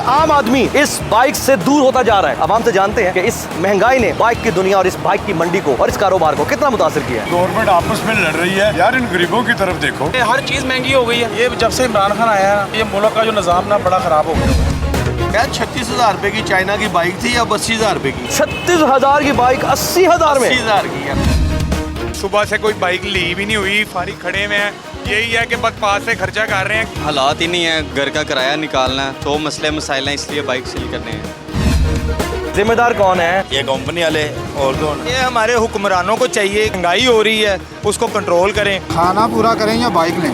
आम आदमी इस बाइक से दूर होता जा रहा है। अब हम तो जानते हैं कि इस महंगाई ने बाइक की दुनिया और इस बाइक की मंडी को और इस कारोबार को कितना मुतासिर किया है। गवर्नमेंट आपस में लड़ रही है यार, इन गरीबों की तरफ देखो। हर चीज महंगी हो गई है। ये जब से इमरान खान आया है, ये मुल्क का जो निज़ाम ना बड़ा खराब हो गया। क्या 36,000 रुपए की चाइना की बाइक थी या 80,000 रुपए की? 36,000 की बाइक 80,000 में। 80,000 की है। सुबह से कोई बाइक ली भी नहीं हुई, फारिग खड़े में हैं। यही है कि बस पास से खर्चा कर रहे हैं। हालात ही नहीं है, घर का किराया निकालना है, तो मसले मसाइल हैं, इसलिए बाइक सेल करने हैं। जिम्मेदार कौन है? ये कंपनी वाले और कौन? ये हमारे हुक्मरानों को चाहिए, महंगाई हो रही है उसको कंट्रोल करें। खाना पूरा करें या बाइक लें।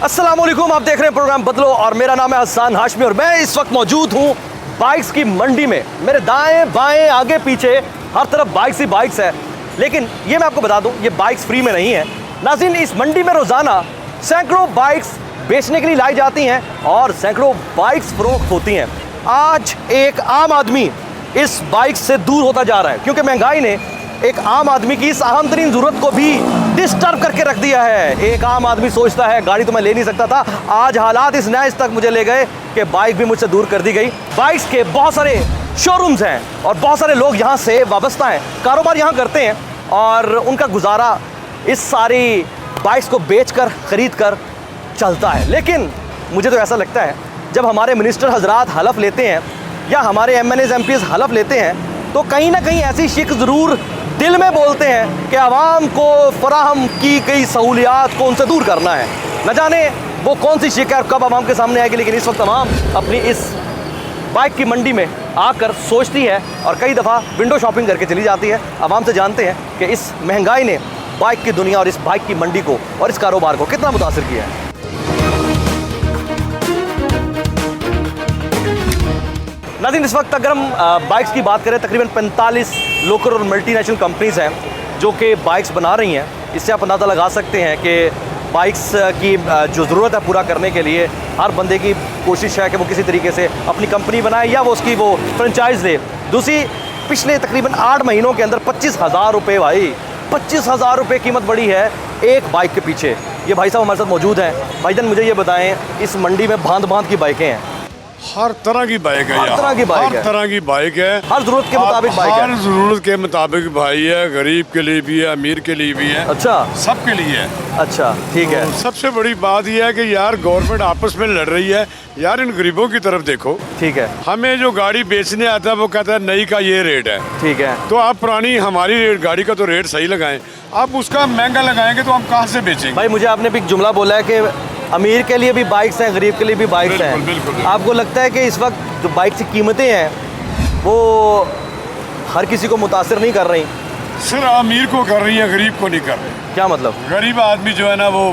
अस्सलाम वालेकुम, आप देख रहे हैं प्रोग्राम बदलो और मेरा नाम है हसन हाशमी और मैं इस वक्त मौजूद हूं बाइक्स की मंडी में। मेरे दाएं बाएं आगे पीछे हर तरफ बाइक्स ही बाइक्स है। लेकिन ये मैं आपको बता दूं, ये बाइक्स फ्री में नहीं है नाज़रीन। इस मंडी में रोज़ाना सैकड़ों बाइक्स बेचने के लिए लाई जाती हैं और सैकड़ों बाइक्स फरोख्त होती हैं। आज एक आम आदमी इस बाइक से दूर होता जा रहा है क्योंकि महंगाई ने एक आम आदमी की इस अहम तरीन ज़रूरत को भी डिस्टर्ब करके रख दिया है। एक आम आदमी सोचता है गाड़ी तो मैं ले नहीं सकता था, आज हालात इस नैज तक मुझे ले गए कि बाइक भी मुझसे दूर कर दी गई। बाइक्स के बहुत सारे शोरूम्स हैं और बहुत सारे लोग यहाँ से वाबस्ता हैं, कारोबार यहाँ करते हैं और उनका गुजारा इस सारी बाइक्स को बेचकर ख़रीद कर चलता है। लेकिन मुझे तो ऐसा लगता है जब हमारे मिनिस्टर हजरात हलफ लेते हैं या हमारे MNAs MPs हलफ लेते हैं तो कहीं ना कहीं ऐसी शिक ज़रूर दिल में बोलते हैं कि आवाम को फराहम की गई सहूलियात को उनसे दूर करना है। न जाने वो कौन सी शिक है और कब आवाम के सामने आएगी, लेकिन इस वक्त आवाम अपनी इस बाइक की मंडी में आकर सोचती है और कई दफ़ा विंडो शॉपिंग करके चली जाती है। आवाम से जानते हैं कि इस महंगाई ने बाइक की दुनिया और इस बाइक की मंडी को और इस कारोबार को कितना मुतासिर किया है। नाज़रीन, इस वक्त अगर हम बाइक्स की बात करें, तकरीबन 45 लोकल और मल्टीनेशनल कंपनीज़ हैं जो कि बाइक्स बना रही हैं। इससे आप अंदाज़ा लगा सकते हैं कि बाइक्स की जो ज़रूरत है पूरा करने के लिए हर बंदे की कोशिश है कि वो किसी तरीके से अपनी कंपनी बनाए या वो उसकी वो फ्रेंचाइज दे। दूसरी, पिछले तकरीबन 8 महीनों के अंदर 25,000 रुपये, भाई 25,000 रुपये कीमत बढ़ी है एक बाइक के पीछे। ये भाई साहब हमारे साथ मौजूद हैं। भाईजान, मुझे ये बताएँ, इस मंडी में भांत भांत की बाइकें हैं? हर तरह की बाइक है, हर तरह की बाइक है, हर तरह की बाइक है, हर जरूरत के मुताबिक बाइक है। हर जरूरत के मुताबिक भाई है, गरीब के लिए भी है, अमीर के लिए भी है। अच्छा, सबके लिए है। अच्छा, ठीक है। तो सबसे बड़ी बात यह है कि यार गवर्नमेंट आपस में लड़ रही है यार, इन गरीबों की तरफ देखो। ठीक है। हमें जो गाड़ी बेचने आता है वो कहता है नई का ये रेट है। ठीक है। तो आप पुरानी हमारी गाड़ी का तो रेट सही लगाएं, आप उसका महंगा लगाएंगे तो हम कहाँ से बेचेंगे? भाई, मुझे आपने भी एक जुमला बोला है कि अमीर के लिए भी बाइक्स हैं, गरीब के लिए भी बाइक्स हैं। बिल्कुल। आपको लगता है कि इस वक्त जो बाइक की कीमतें हैं वो हर किसी को मुतासिर नहीं कर रही? सिर्फ अमीर को कर रही है, गरीब को नहीं कर रही। क्या मतलब? गरीब आदमी जो है ना वो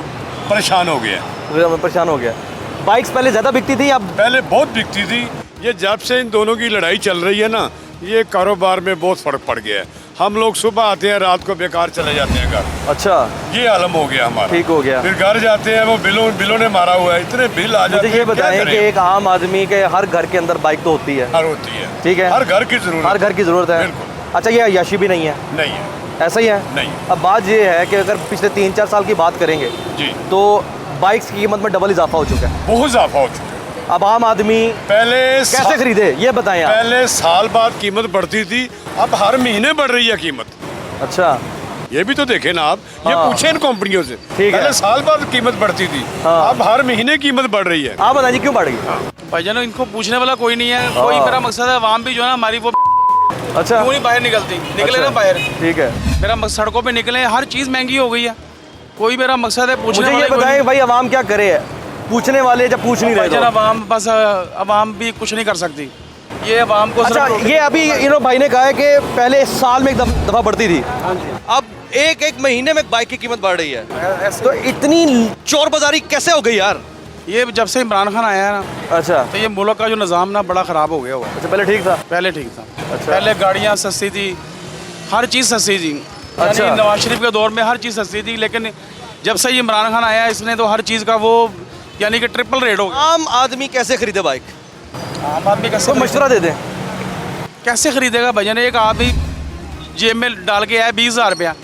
परेशान हो गया। परेशान हो गया। बाइक्स पहले ज़्यादा बिकती थी, अब पहले बहुत बिकती थी। ये जब से इन दोनों की लड़ाई चल रही है ना, ये कारोबार में बहुत फर्क पड़ गया है। हम लोग सुबह आते हैं, रात को बेकार चले जाते हैं घर। अच्छा, ये आलम हो गया हमारा। ठीक हो गया। फिर घर जाते हैं, वो बिलों ने मारा हुआ है, इतने बिल आ जाते हैं। मुझे ये बताएं कि एक आम आदमी के हर घर के अंदर बाइक तो होती है। हर होती है। ठीक है। हर घर की जरूरत, हर घर की ज़रूरत है। बिल्कुल। अच्छा, ये अय्याशी भी नहीं है? नहीं है। ऐसा ही है? नहीं। अब बात ये है कि अगर पिछले 3-4 साल की बात करेंगे जी, तो बाइक्स की कीमत में डबल इजाफा हो चुका है। बहुत इजाफा हो चुका है। अब आम आदमी पहले कैसे खरीदे ये बताएं आप। पहले साल बाद कीमत बढ़ती थी, अब हर महीने बढ़ रही है कीमत। अच्छा, ये भी तो देखें ना आप, ये हाँ। पूछे इन कंपनियों से। ठीक है। पहले साल बाद कीमत बढ़ती थी, हाँ। अब हर महीने कीमत बढ़ रही है। आप बताइए क्यों बढ़ गई? भाईजान, इनको पूछने वाला कोई नहीं है। कोई मेरा मकसद है आवाम भी जो है ना हमारी वो अच्छा, क्यों नहीं बाहर निकलती, निकले अच्छा। ना बाहर। ठीक है। मेरा मकसद सड़कों पे निकले, हर चीज़ महंगी हो गई है। कोई मेरा मकसद है पूछने मुझे ये वाला कोई बताएं भाई, आवाम क्या करे? पूछने वाले जब पूछ नहीं रहे भाईजान, तो। अवाम बस अवाम भी कुछ नहीं कर सकती। ये अवाम को अच्छा, सिर्फ ये अभी भाई ने कहा है कि पहले साल में एक दफा बढ़ती थी, अब एक महीने में बाइक की कीमत बढ़ रही है। तो इतनी चोर बाजारी कैसे हो गई यार? ये जब से इमरान खान आया है ना, अच्छा, तो ये मुल्क का जो निज़ाम ना बड़ा ख़राब हो गया हुआ है। अच्छा, पहले ठीक था? पहले ठीक था। अच्छा। पहले गाड़ियाँ सस्ती थी, हर चीज़ सस्ती थी। अच्छा। यानी नवाज शरीफ के दौर में हर चीज़ सस्ती थी, लेकिन जब से ये इमरान खान आया इसने तो हर चीज़ का वो यानी कि ट्रिपल रेट हो गया। आम आदमी कैसे खरीदे बाइक? आम आदमी कैसे तो मशवरा दे दें। कैसे खरीदेगा भैया? एक आदमी जेब में डाल के आया 20,000 रुपया,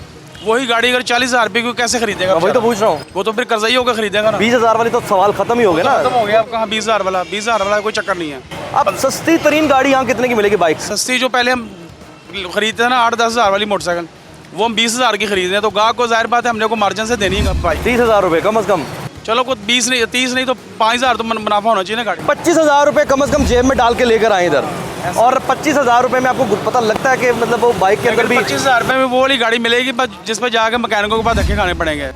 वही गाड़ी अगर 40,000 रुपये की कैसे खरीदेगा? वही तो पूछ रहा हूँ। वो तो फिर कर्जा ही होकर खरीदेगा ना। 20,000 वाली तो सवाल खत्म ही हो गया ना। खत्म हो गया। अब कहाँ 20,000 वाला? 20,000 वाला कोई चक्कर नहीं है। अब सस्ती तरीन गाड़ी यहाँ कितने की मिलेगी बाइक? सस्ती जो पहले हम खरीदते हैं ना 8-10 हज़ार वाली मोटरसाइकिल, वो हम 20,000 की खरीद रहे हैं, तो गाहक को जाहिर बात है हमने को मार्जिन से देनी है भाई। 30,000 रुपये कम से कम। चलो कुछ 20 नहीं 30 नहीं तो 5,000 तो मुनाफा होना चाहिए ना गाड़ी। 25,000 रुपये कम से कम जेब में डाल के लेकर आए इधर, और 25,000 रुपये में आपको पता लगता है कि मतलब वो बाइक के अंदर भी 25,000 रुपये में वो वाली गाड़ी मिलेगी बस, जिस पर जाकर मैकेनिकों के पास धक्के खाने पड़ेंगे।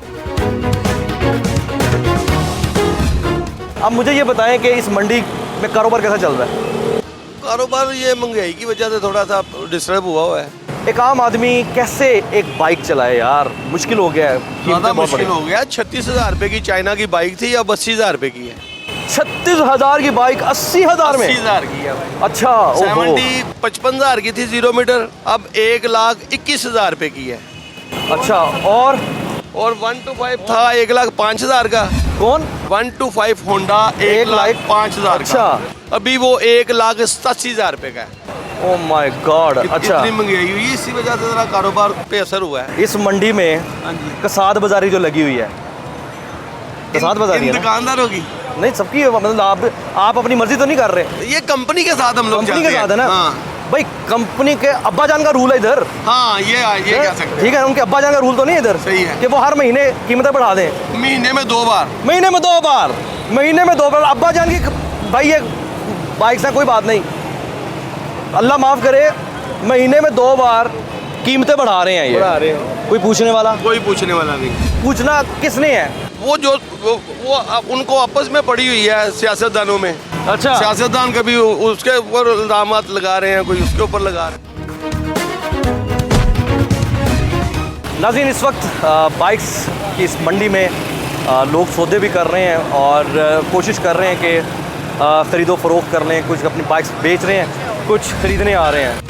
अब मुझे ये बताएं कि इस मंडी में कारोबार कैसा चल रहा है? कारोबार ये महंगाई की वजह से थोड़ा सा डिस्टर्ब हुआ है। एक आम आदमी कैसे एक बाइक चलाए यार, मुश्किल हो गया है। ज़्यादा मुश्किल हो गया। 36,000 रुपये की चाइना की बाइक थी, अब 80,000 रुपये की है। 36,000 की बाइक 80,000 में? 80,000 की है। अच्छा, ओहो। 55,000 की थी 0 मीटर, अब 1,21,000 रुपये की है। अच्छा, और 1 to 5 था 1,05,000 का। कौन? 1 to 5 होंडा 1,05,000 का। अच्छा। अभी वो 1,87,000 रुपये का है। Oh my God. अच्छा, इतनी महंगाई हुई, इसी वजह से जरा कारोबार पे असर हुआ है। इस मंडी में कसाद बाजारी जो लगी हुई है, कसाद बाजारी है ना? दुकानदारों की नहीं, सबकी है, मतलब आप अपनी मर्जी तो नहीं कर रहे? ये कंपनी के साथ हम लोग कंपनी के चलते साथ है ना? हाँ, भाई कंपनी के अब्बा जान का रूल है इधर। हाँ, ये कह सकते हैं। ठीक है, उनके अब्बा जान का रूल तो नहीं है इधर। सही है। कि वो हर महीने कीमतें बढ़ा दें। महीने में 2 बार। महीने में 2 बार? महीने में 2 बार अब्बा जान की भाई, ये बाइक से कोई बात नहीं, अल्लाह माफ़ करे, महीने में 2 बार कीमतें बढ़ा रहे हैं ये। बढ़ा रहे हैं। कोई पूछने वाला? कोई पूछने वाला नहीं। पूछना किसने है? वो जो वो उनको आपस में पड़ी हुई है सियासतदानों में। अच्छा, सियासतदान कभी उसके ऊपर इल्जामात लगा रहे हैं, कोई उसके ऊपर लगा रहे हैं। नाज़रीन, इस वक्त बाइक्स की इस मंडी में लोग सौदे भी कर रहे हैं और कोशिश कर रहे हैं कि ख़रीदो फ़रोख्त कर लें। कुछ अपनी बाइक्स बेच रहे हैं, कुछ ख़रीदने आ रहे हैं।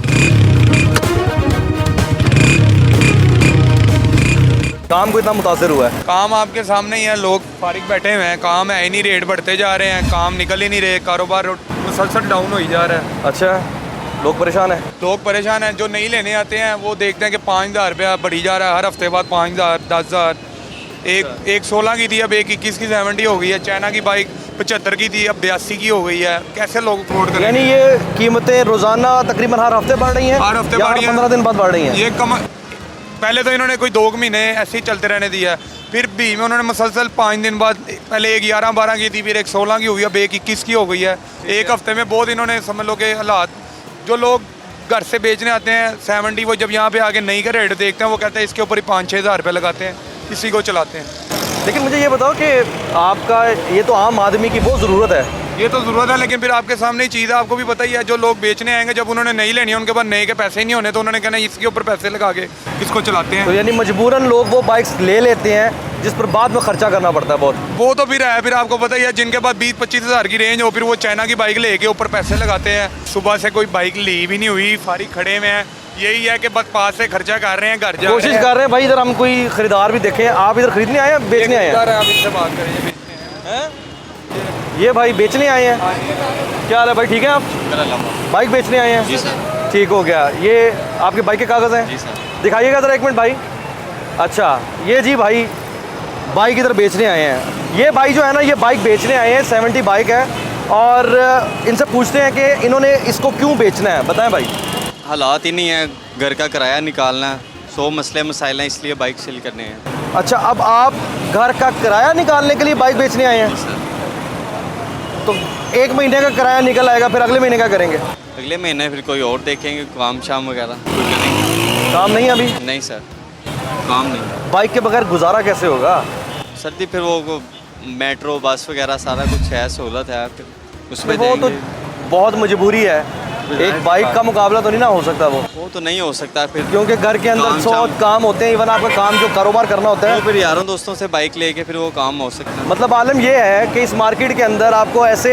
काम को इतना मुतासर हुआ है? काम आपके सामने ही है, लोग फारिग बैठे हुए हैं, काम है ही नहीं, रेट बढ़ते जा रहे हैं, काम निकल ही नहीं रहे, कारोबार मुसलसल डाउन हो ही जा रहा है। अच्छा, लोग परेशान हैं? लोग परेशान हैं। जो नहीं लेने आते हैं वो देखते हैं कि 5,000 रुपया बढ़ी जा रहा है, हर हफ्ते बाद 5,000, 10,000। एक 16 की थी, अब एक 21 की 70 हो गई है। चाइना की बाइक 75 की थी, अब 82 की हो गई है। कैसे लोग अफोर्ड करें? यानी ये कीमतें रोज़ाना तकरीबन हर हफ्ते बढ़ रही हैं? हर हफ्ते या बढ़ रही हैं। 15 दिन बाद बढ़ रही हैं? ये कम पहले तो इन्होंने कोई 2 महीने ऐसे ही चलते रहने दिया, फिर भी में उन्होंने मुसलसल 5 दिन बाद पहले एक 11-12 की थी, फिर एक 16 की हुई, अब एक 21 की हो गई है। एक हफ्ते में बहुत इन्होंने समझ लो कि हालात, जो लोग घर से बेचने आते हैं 70, वो जब यहाँ पे आके नई का रेट देखते हैं वो कहते हैं इसके ऊपर ही 5-6 हज़ार रुपये लगाते हैं, इसी को चलाते हैं। लेकिन मुझे ये बताओ कि आपका ये तो आम आदमी की बहुत ज़रूरत है। ये तो ज़रूरत है, लेकिन फिर आपके सामने ही चीज़ है, आपको भी पता ही है। जो लोग बेचने आएंगे, जब उन्होंने नहीं लेनी है, उनके पास नए के पैसे ही नहीं होने, तो उन्होंने कहना इसके ऊपर पैसे लगा के इसको चलाते हैं। तो यानी मजबूरन लोग वो बाइक्स ले लेते हैं जिस पर बाद में खर्चा करना पड़ता है बहुत। वो तो फिर है, फिर आपको पता ही है, जिनके पास 20-25 हज़ार की रेंज हो, फिर वो चाइना की बाइक लेके ऊपर पैसे लगाते हैं। सुबह से कोई बाइक ली भी नहीं हुई, फारिग खड़े में हैं, यही है कि बस पास से खर्चा कर रहे हैं, घर जा कोशिश कर रहे हैं भाई, इधर हम कोई खरीदार भी देखें। आप इधर खरीदने आए हैं, बेचने आए हैं? आप इससे बात करें, ये भाई बेचने आए हैं? क्या हाल है भाई, ठीक है आप? बाइक बेचने आए हैं? जी सर। ठीक हो गया। ये आपके बाइक के कागज़ हैं? जी सर। दिखाइएगा ज़रा 1 मिनट भाई। अच्छा, ये जी भाई बाइक इधर बेचने आए हैं। ये भाई जो है ना, ये बाइक बेचने आए हैं, 70 बाइक है, और इनसे पूछते हैं कि इन्होंने इसको क्यों बेचना है। बताएं भाई। हालात ही नहीं है, घर का किराया निकालना है, 100 मसले मसाइल हैं, इसलिए बाइक सेल करने हैं। अच्छा, अब आप घर का किराया निकालने के लिए बाइक बेचने आए हैं? सर, तो 1 महीने का किराया निकल आएगा, फिर अगले महीने क्या करेंगे? अगले महीने फिर कोई और देखेंगे, काम शाम वगैरह कोई करेंगे। काम नहीं है अभी? नहीं सर, काम नहीं। बाइक के बगैर गुजारा कैसे होगा? सर्दी फिर वो मेट्रो बस वगैरह सारा कुछ है, सहूलत है, फिर उसमें वो तो देंगे। बहुत मजबूरी है, एक बाइक का मुकाबला तो नहीं ना हो सकता वो तो नहीं हो सकता फिर, क्योंकि घर के अंदर 100 काम होते हैं। इवन आपका काम जो कारोबार करना होता है, तो फिर यारों दोस्तों से बाइक लेके फिर वो काम हो सकता है। मतलब आलम ये है कि इस मार्केट के अंदर आपको ऐसे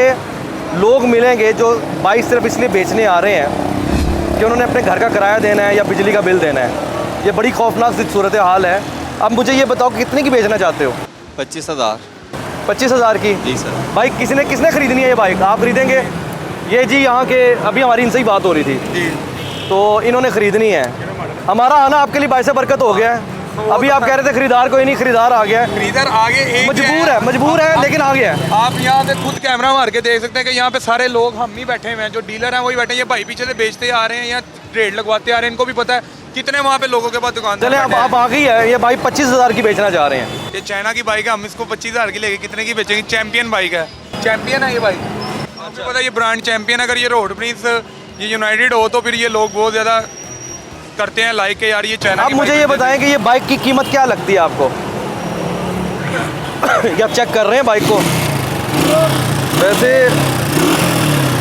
लोग मिलेंगे जो बाइक सिर्फ इसलिए बेचने आ रहे हैं कि उन्होंने अपने घर का किराया देना है या बिजली का बिल देना है। ये बड़ी खौफनाक सी सूरत हाल है। अब मुझे ये बताओ कितने की बेचना चाहते हो? 25,000। 25,000 की? जी सर। बाइक किसने खरीदनी है ये बाइक? आप खरीदेंगे? ये जी यहाँ के अभी हमारी इनसे ही बात हो रही थी, तो इन्होंने ख़रीदनी है। हमारा आना आपके लिए बाइस बरकत हो गया है। अभी आप कह रहे थे खरीदार कोई नहीं, खरीदार आ गया है। खरीदार आगे एक मजबूर है लेकिन आ गया है। आप यहाँ पे खुद कैमरा मार के देख सकते हैं कि यहाँ पे सारे लोग हम ही बैठे हुए हैं, जो डीलर हैं वही बैठे हैं। ये भाई पीछे से बेचते आ रहे हैं, यहाँ रेट लगवाते आ रहे हैं। इनको भी पता है कितने वहाँ पे लोगों के पास दुकान। चले अब आप आ गई है, ये बाइक 25,000 की बेचना चाह रहे हैं। ये चाइना की बाइक है, हम इसको 25,000 की लेके कितने की बेचेंगे? चैंपियन बाइक है, चैंपियन है ये बाइक। आपको पता है ये ब्रांड चैंपियन। अगर ये रोड प्रिंस ये यूनाइटेड हो तो फिर ये लोग बहुत ज़्यादा करते हैं लाइक के, यार ये चाइना। आप मुझे ये बताएं कि ये बाइक की कीमत क्या लगती है आपको? ये आप चेक कर रहे हैं बाइक को? वैसे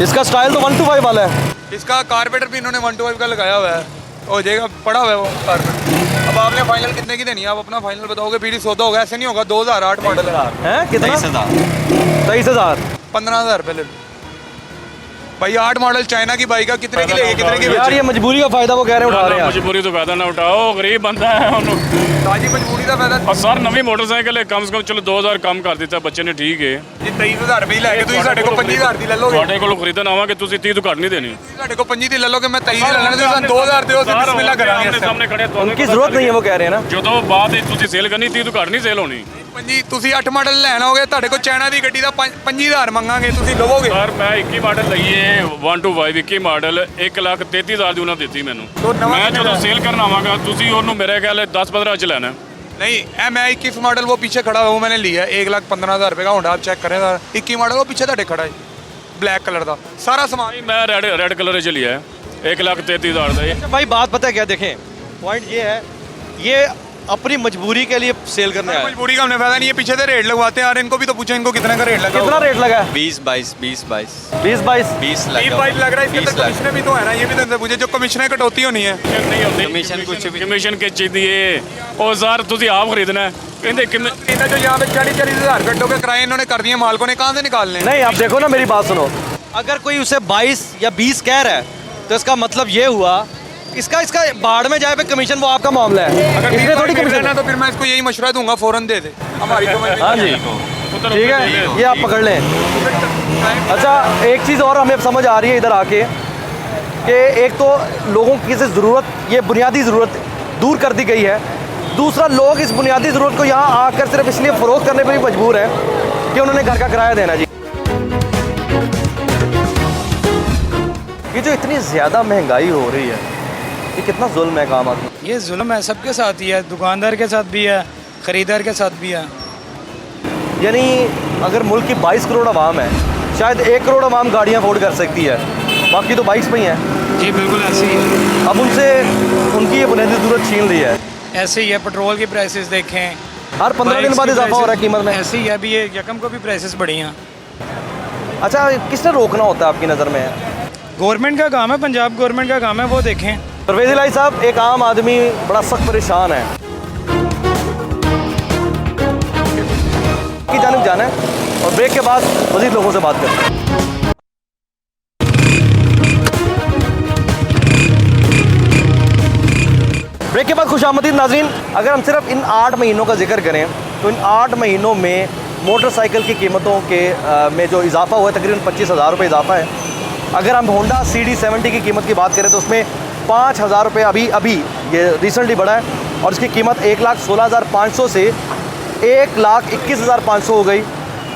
इसका स्टाइल तो 125 वाला है। इसका कारपेटर भी इन्होंने 125 का लगाया हुआ है, हो जाएगा, पड़ा हुआ है वो कारपेटर। अब आपने फाइनल कितने की देनी है? आप अपना फाइनल बताओगे फिर ही सौदा होगा। ऐसे नहीं होगा। 2008 मॉडल है। कितना? 23,000। 15,000 रुपये ले लो भाई। 8 मॉडल चाइना की बाइक है, कितने की लेगी? कितने की यार ये मजबूरी का फायदा वो कह रहे हैं उठा रहे हैं। मजबूरी तो फायदा ना उठाओ, गरीब बंदा है ਉਹਨੂੰ ताजी मजबूरी का फायदा। और सर नवी मोटरसाइकिल है, कम से कम चलो 2000 कम कर ਦਿੱਤਾ ਬੱਚੇ ਨੇ, ਠੀਕ ਹੈ ये 23,000 रुपये ਲੈ ਕੇ ਤੁਸੀਂ ਸਾਡੇ ਕੋਲ 25,000 ਦੀ ਲੈ ਲੋਗੇ। ਤੁਹਾਡੇ ਕੋਲ ਖਰੀਦਣ ਆਵਾਂਗੇ ਤੁਸੀਂ 30 ਤੋਂ ਘੱਟ ਨਹੀਂ ਦੇਣੀ। ਸਾਡੇ ਕੋਲ 25 ਦੀ ਲੈ ਲੋਗੇ, ਮੈਂ 23 ਦੀ ਲੈ ਲੈਣਾ। ਤੁਸੀਂ ਸਾਨੂੰ 2000 ਦਿਓ, ਅਸੀਂ ਬਿਸਮਿਲ੍ਲਾ ਕਰਾਂਗੇ। ਆਪਣੇ ਸਾਹਮਣੇ ਖੜੇ उनकी जरूरत नहीं है वो कह रहे हैं ना। ਜਦੋਂ ਬਾਅਦ ਵਿੱਚ ਤੁਸੀਂ ਸੇਲ ਕਰਨੀ 30 ਤੋਂ ਘੱਟ ਨਹੀਂ ਸੇਲ ਹੋਣੀ। 25 ਤੁਸੀਂ 8 ਮਾਡਲ ਲੈਣ ਆਓਗੇ, ਤੁਹਾਡੇ ਕੋਲ ਚਾਈਨਾ ਦੀ ਗੱਡੀ ਦਾ 25,000 ਮੰਗਾਂਗੇ, ਤੁਸੀਂ ਲਵੋਗੇ? ਸਰ ਮੈਂ 21 ਮਾਡਲ ਲਈਏ 125 21 ਮਾਡਲ 1,33,000 ਦੀ ਉਹਨਾਂ ਦਿੱਤੀ ਮੈਨੂੰ। ਮੈਂ ਜਦੋਂ ਸੇਲ ਕਰਨ ਆਵਾਂਗਾ ਤੁਸੀਂ ਉਹਨੂੰ ਮੇਰੇ ਖਿਆਲ 10-15 ਚ ਲੈਣਾ। नहीं मैं 21 मॉडल वो पीछे खड़ा है, वो मैंने लिया है 1,15,000 रुपये का होंडा। आप चेक करें 21 मॉडल वो पीछे ਤੁਹਾਡੇ ਖੜਾ है ब्लैक कलर का सारा सामान। मैं रेड कलर ਚ लिया है 1,33,000 ਦਾ। अच्छा भाई बात पता है क्या, देखें पॉइंट ये है, ये अपनी मजबूरी के लिए सेल करने आए। मजबूरी का हमने फायदा नहीं है, पीछे से रेट लगवाते हैं यार। इनको भी तो पूछो इनको कितने का रेट लगा। कितना रेट लगा है? 20-22 20-22 20 लग रहा है। इसके अंदर कमीशन भी तो है ना, ये भी तो पूछे जो कमीशन कटौती होनी है। नहीं होती कमीशन कुछ भी कमीशन के चाहिए है। और सर ਤੁਸੀਂ ਆਪ ਖਰੀਦਣਾ ਹੈ ਕਹਿੰਦੇ इन्हें जो यहाँ पे 40,000 घंटों के किराए इन्होंने कर दिए, मालकों ने कहाँ से निकालने? नहीं आप देखो ना मेरी बात सुनो, अगर कोई उसे 22 या 20 कह रहा है तो इसका मतलब ये हुआ इसका बाढ़ में जाए पे कमीशन वो आपका मामला है। अगर इसमें थोड़ी कमीशन ना तो फिर मैं इसको यही मशवरा दूंगा, फौरन दे दे हमारी समझ। हाँ जी ठीक है, ये आप पकड़ लें। अच्छा एक चीज़ और हमें समझ आ रही है इधर आके कि एक तो लोगों की से ज़रूरत, ये बुनियादी ज़रूरत दूर कर दी गई है। दूसरा लोग इस बुनियादी ज़रूरत को यहाँ आकर सिर्फ इसलिए फ़रोख्त करने पर भी मजबूर हैं कि उन्होंने घर का किराया देना। जी ये जो इतनी ज़्यादा महंगाई हो रही है ये कितना जुल्म है काम आदमी। ये जुल्म है, सबके साथ ही है, दुकानदार के साथ भी है, ख़रीदार के साथ भी है। यानी अगर मुल्क की 22 करोड़ आवाम है, शायद 1 करोड़ आवाम गाड़ियाँ अफोर्ड कर सकती है, बाकी तो बाइक्स पे ही हैं। जी बिल्कुल ऐसे ही है, अब उनसे उनकी ये बुनियादी ज़रूरत छीन ली है। ऐसे ही है। पेट्रोल की प्राइसेस देखें, हर 15 दिन बाद इजाफा हो रहा है कीमत में। ऐसे ही है। अभी ये यकम को भी प्राइसेस बढ़ी हैं। अच्छा किसने रोकना होता है आपकी नज़र में? गवर्नमेंट का काम है, पंजाब गवर्नमेंट का काम है, वो देखें। परवेज़ इलाही साहब, एक आम आदमी बड़ा सख्त परेशान है, की जानिब जाना है और ब्रेक के बाद मज़ीद लोगों से बात करते हैं। ब्रेक के बाद खुशामदीद नाज़रीन, अगर हम सिर्फ इन 8 महीनों का जिक्र करें तो इन 8 महीनों में मोटरसाइकिल की कीमतों के में जो इजाफा हुआ है तकरीबन 25,000 रुपये इजाफा है। अगर हम होंडा CD70 की कीमत की बात करें तो उसमें 5,000 रुपये अभी ये रिसेंटली बढ़ा है और इसकी कीमत 1,16,500 से 1,21,500 हो गई।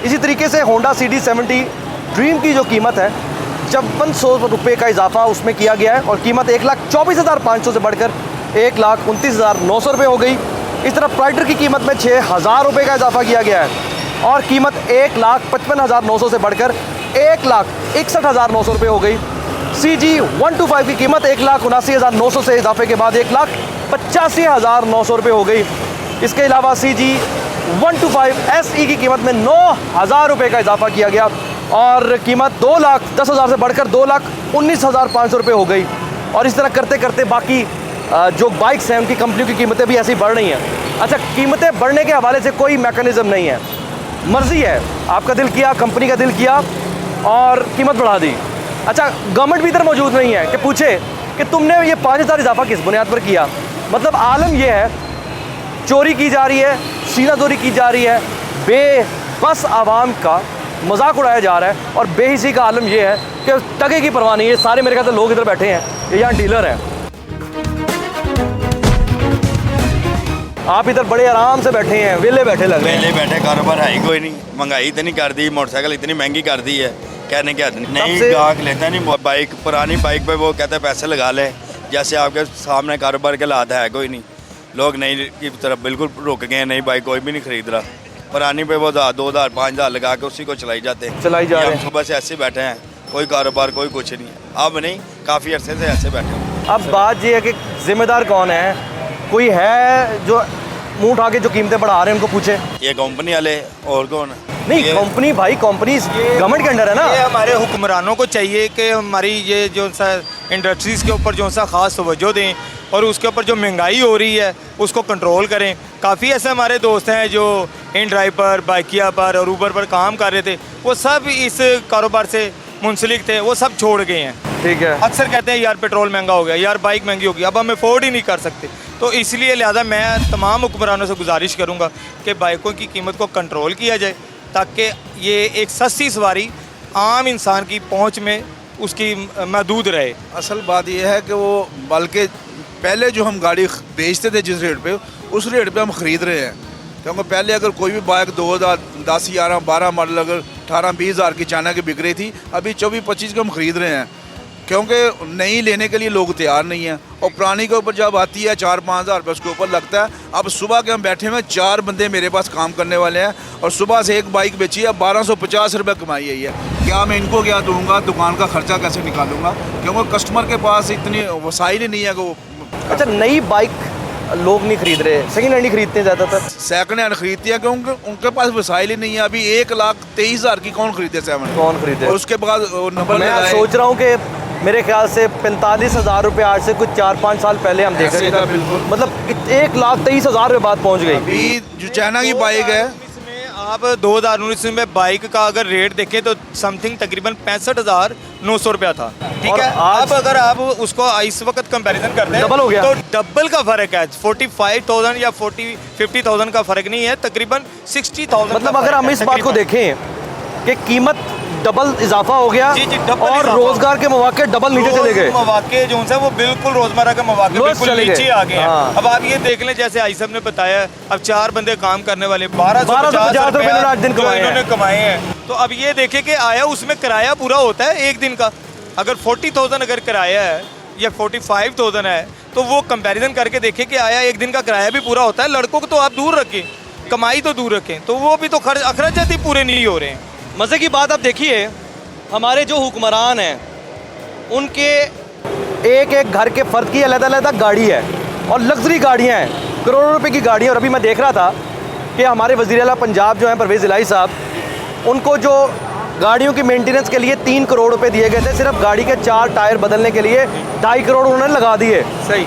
इसी तरीके से होंडा CD70 ड्रीम की जो कीमत है 5500 रुपये का इजाफा उसमें किया गया है और कीमत 1,24,500 से बढ़कर 1,29,900 रुपये हो गई। इस तरह प्राइडर की कीमत में 6,000 रुपये का इजाफा किया गया है और कीमत 1,55,900 से बढ़कर 1,61,900 रुपये हो गई। CG125 की कीमत 1,79,900 से इजाफे के बाद 1,85,900 रुपये हो गई। इसके अलावा CG125 SE की कीमत में 9,000 रुपये का इजाफा किया गया और कीमत 2,10,000 से बढ़कर 2,19,500 रुपये हो गई। और इस तरह करते करते बाकी जो बाइक्स हैं उनकी कंपनियों की कीमतें भी ऐसी बढ़ रही हैं। अच्छा कीमतें बढ़ने के हवाले से कोई मैकेनिज़्म नहीं है, मर्ज़ी है, आपका दिल किया, कंपनी का दिल किया और कीमत बढ़ा दी। अच्छा गवर्नमेंट भी इधर मौजूद नहीं है कि पूछे कि तुमने ये 5,000 इजाफा किस बुनियाद पर किया। मतलब आलम यह है चोरी की जा रही है, सीनाजोरी की जा रही है, बेबस आवाम का मजाक उड़ाया जा रहा है और बेहिसी का आलम यह है कि टके की परवाह नहीं है। सारे मेरे ख्याल से लोग इधर बैठे हैं, ये यहाँ डीलर हैं। आप इधर बड़े आराम से बैठे हैं, वेले बैठे लग रहे हैं। पहले बैठे कारोबार है ही कोई नहीं, महंगाई इतनी कर दी, मोटरसाइकिल इतनी महंगी कर दी है, कहने क्या नहीं सबसे- ग्राहक लेता नहीं बाइक, पुरानी बाइक पे वो कहते हैं पैसे लगा ले, जैसे आपके सामने कारोबार के हालात है कोई नहीं, लोग नई की तरफ बिल्कुल रुक गए हैं, नई बाइक कोई भी नहीं खरीद रहा, पुरानी पे वो 2,000 5,000 लगा के उसी को चलाई जाते हैं, चलाई जा ये रहे हम हैं। सुबह से ऐसे बैठे हैं, कोई कारोबार कोई कुछ नहीं, अब नहीं काफ़ी अरसे से ऐसे बैठे हैं। अब बात ये है कि जिम्मेदार कौन है, कोई है जो मुंह उठा के जो कीमतें बढ़ा रहे हैं उनको पूछे? ये कंपनी वाले और कौन है? नहीं, ये- कंपनी भाई, कंपनी गवर्नमेंट के अंडर है ना। ये हमारे हुक्मरानों को चाहिए कि हमारी ये जो सा इंडस्ट्रीज़ के ऊपर जो सा ख़ास तवज्जो दें और उसके ऊपर जो महंगाई हो रही है उसको कंट्रोल करें। काफ़ी ऐसे हमारे दोस्त हैं जो इन ड्राइव पर, बाइकिया पर और ऊबर पर काम कर रहे थे, वो सब इस कारोबार से मुंसलिक थे, वो सब छोड़ गए हैं। ठीक है। अक्सर कहते हैं यार पेट्रोल महंगा हो गया, यार बाइक महंगी होगी, अब हम अफोर्ड ही नहीं कर सकते। तो इसलिए लिहाजा मैं तमाम हुक्मरानों से गुजारिश करूँगा कि बाइकों की कीमत को कंट्रोल किया जाए ताकि ये एक सस्ती सवारी आम इंसान की पहुंच में उसकी महदूद रहे। असल बात यह है कि वो बल्कि पहले जो हम गाड़ी बेचते थे जिस रेट पे, उस रेट पे हम ख़रीद रहे हैं, क्योंकि पहले अगर कोई भी बाइक 2010, 11, 12 मॉडल अगर 18-20 हज़ार की चाइना की बिक रही थी, अभी 24-25 की हम ख़रीद रहे हैं, क्योंकि नई लेने के लिए लोग तैयार नहीं हैं। और पुरानी के ऊपर जब आती है 4-5 हज़ार रुपये उसके ऊपर लगता है। अब सुबह के हम बैठे हुए 4 बंदे मेरे पास काम करने वाले हैं और सुबह से एक बाइक बेची है, 1250 रुपये कमाई है। क्या मैं इनको क्या दूंगा, दुकान का खर्चा कैसे निकालूंगा, क्योंकि कस्टमर के पास इतनी वसाइल ही नहीं है कि वो। अच्छा, नई बाइक लोग नहीं खरीद रहे, सेकंड हैंड ही खरीदते हैं ज़्यादातर। सेकंड हैंड खरीदती है क्योंकि उनके पास वसाइल ही नहीं है। अभी 1,23,000 की कौन खरीदे सेवन, कौन खरीदे? और उसके बाद वो नंबर मैं लगाए। सोच रहा हूँ कि मेरे ख्याल से 45,000 रुपये आज से कुछ 4-5 साल पहले हम देख रहे ऐसे था थे, बिल्कुल। मतलब 1,23,000 रुपये बात पहुँच गई। अभी जो चाइना की बाइक है, इसमें आप 2019 में बाइक का अगर रेट देखें तो समथिंग तकरीबन 65,900 रुपया था। ठीक और है, आज- अब अगर आप उसको इस वक्त कंपैरिजन करते हैं डबल हो गया। तो डबल का फर्क है। 45,000 या 50,000 का फर्क नहीं है, तकरीबन 60,000। मतलब अगर हम इस बात को देखें कि कीमत डबल इजाफा हो गया जी, डबल और इजाफा। रोजगार के मौके डबल नीचे चले गए। मौके जो है वो बिल्कुल रोजमर्रा के मौके रोज बिल्कुल चले गए। नीचे आ गए हैं। हाँ। अब आप ये देख लें, जैसे आई साहब ने बताया, अब 4 बंदे काम करने वाले 1250 रुपये रुपया आज दिन जो कमाए हैं। इन्होंने कमाए हैं। तो अब ये देखें कि आया उसमें किराया पूरा होता है एक दिन का। अगर 40,000 अगर किराया है या 45,000 है तो वो कंपैरिजन करके देखें कि आया एक दिन का किराया भी पूरा होता है। लड़कों को तो आप दूर रखें, कमाई तो दूर रखें, तो वो भी तो अखराजात ही पूरे नहीं हो रहे हैं। मज़े की बात आप देखिए, हमारे जो हुक्मरान हैं उनके एक एक घर के फ़र्द की अलग-अलग गाड़ी है और लग्जरी गाड़ियाँ हैं, करोड़ों रुपए की गाड़ियाँ। और अभी मैं देख रहा था कि हमारे वज़ीर आला पंजाब जो हैं परवेज़ इलाही साहब, उनको जो गाड़ियों की मेंटेनेंस के लिए 3 करोड़ रुपए दिए गए थे, सिर्फ गाड़ी के 4 टायर बदलने के लिए 2.5 करोड़ उन्होंने लगा दिए। सही।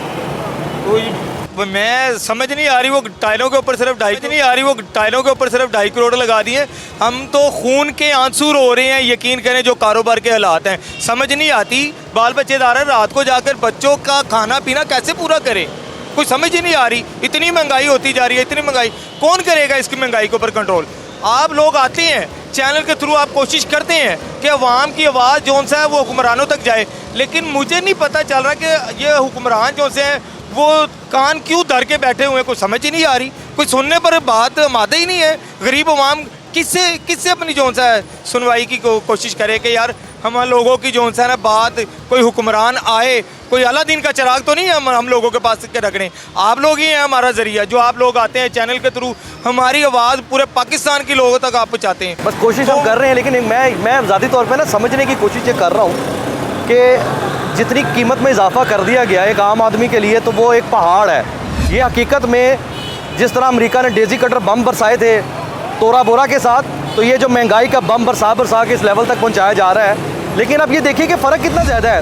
तो मैं समझ नहीं आ रही वो टायरों के ऊपर सिर्फ 2.5 करोड़ लगा दिए। हम तो खून के आंसू रो रहे हैं, यकीन करें, जो कारोबार के हालात हैं। समझ नहीं आती, बाल बच्चेदार रात को जाकर बच्चों का खाना पीना कैसे पूरा करे, कोई समझ ही नहीं आ रही। इतनी महंगाई होती जा रही है, इतनी महंगाई, कौन करेगा इसकी महंगाई के ऊपर कंट्रोल? आप लोग आते हैं चैनल के थ्रू, आप कोशिश करते हैं कि अवाम की आवाज़ जो सा है वो हुक्मरानों तक जाए, लेकिन मुझे नहीं पता चल रहा कि ये हुक्मरान जो से हैं वो कान क्यों धर के बैठे हुए हैं, कोई समझ ही नहीं आ रही, कोई सुनने पर बात मादा ही नहीं है। गरीब अवाम किससे अपनी जो सा है सुनवाई की कोशिश करे कि यार हम लोगों की जो सा है ना बात, कोई हुक्मरान आए, कोई अलादीन का चिराग तो नहीं है हम लोगों के पास के रखने। आप लोग ही हैं हमारा जरिया, जो आप लोग आते हैं चैनल के थ्रू, हमारी आवाज़ पूरे पाकिस्तान के लोगों तक आप पहुँचाते हैं। बस कोशिश हम कर रहे हैं, लेकिन मैं ज़ाती तौर पे ना समझने की कोशिश ये कर रहा हूँ कि जितनी कीमत में इजाफा कर दिया गया एक आम आदमी के लिए, तो वो एक पहाड़ है। ये हकीकत में जिस तरह अमेरिका ने डेजी कटर बम बरसाए थे तोरा बोरा के साथ, तो ये जो महंगाई का बम बरसा के इस लेवल तक पहुँचाया जा रहा है। लेकिन अब ये देखिए कि फ़र्क कितना ज़्यादा है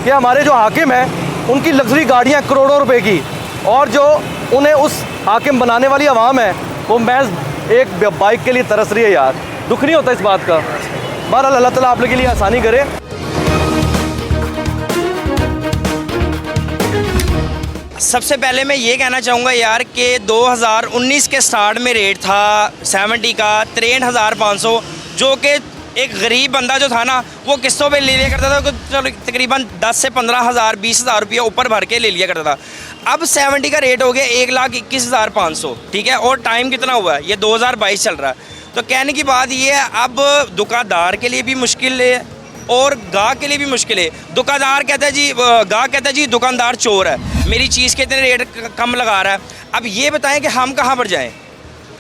कि हमारे जो हाकिम हैं उनकी लग्जरी गाड़ियाँ करोड़ों रुपए की, और जो उन्हें उस हाकिम बनाने वाली आवाम है वो महज एक बाइक के लिए तरस रही है। यार दुख नहीं होता इस बात का। बहरहाल अल्लाह ताला आप लोगों के लिए आसानी करे। सबसे पहले मैं ये कहना चाहूँगा यार कि 2019 के स्टार्ट में रेट था 70 का 63,500, जो कि एक गरीब बंदा जो था ना वो किस्तों पे ले लिया करता था, चलो तकरीबन 10 से 15,000 20,000 रुपये ऊपर भर के ले लिया करता था। अब 70 का रेट हो गया 1,21,500, ठीक है। और टाइम कितना हुआ है, ये 2022 चल रहा है। तो कहने की बात ये है, अब दुकानदार के लिए भी मुश्किल है और गाहक के लिए भी मुश्किल है। दुकानदार कहता है जी, गाहक कहता है जी दुकानदार चोर है, मेरी चीज़ के इतने रेट कम लगा रहा है। अब ये बताएं कि हम कहाँ पर जाएं।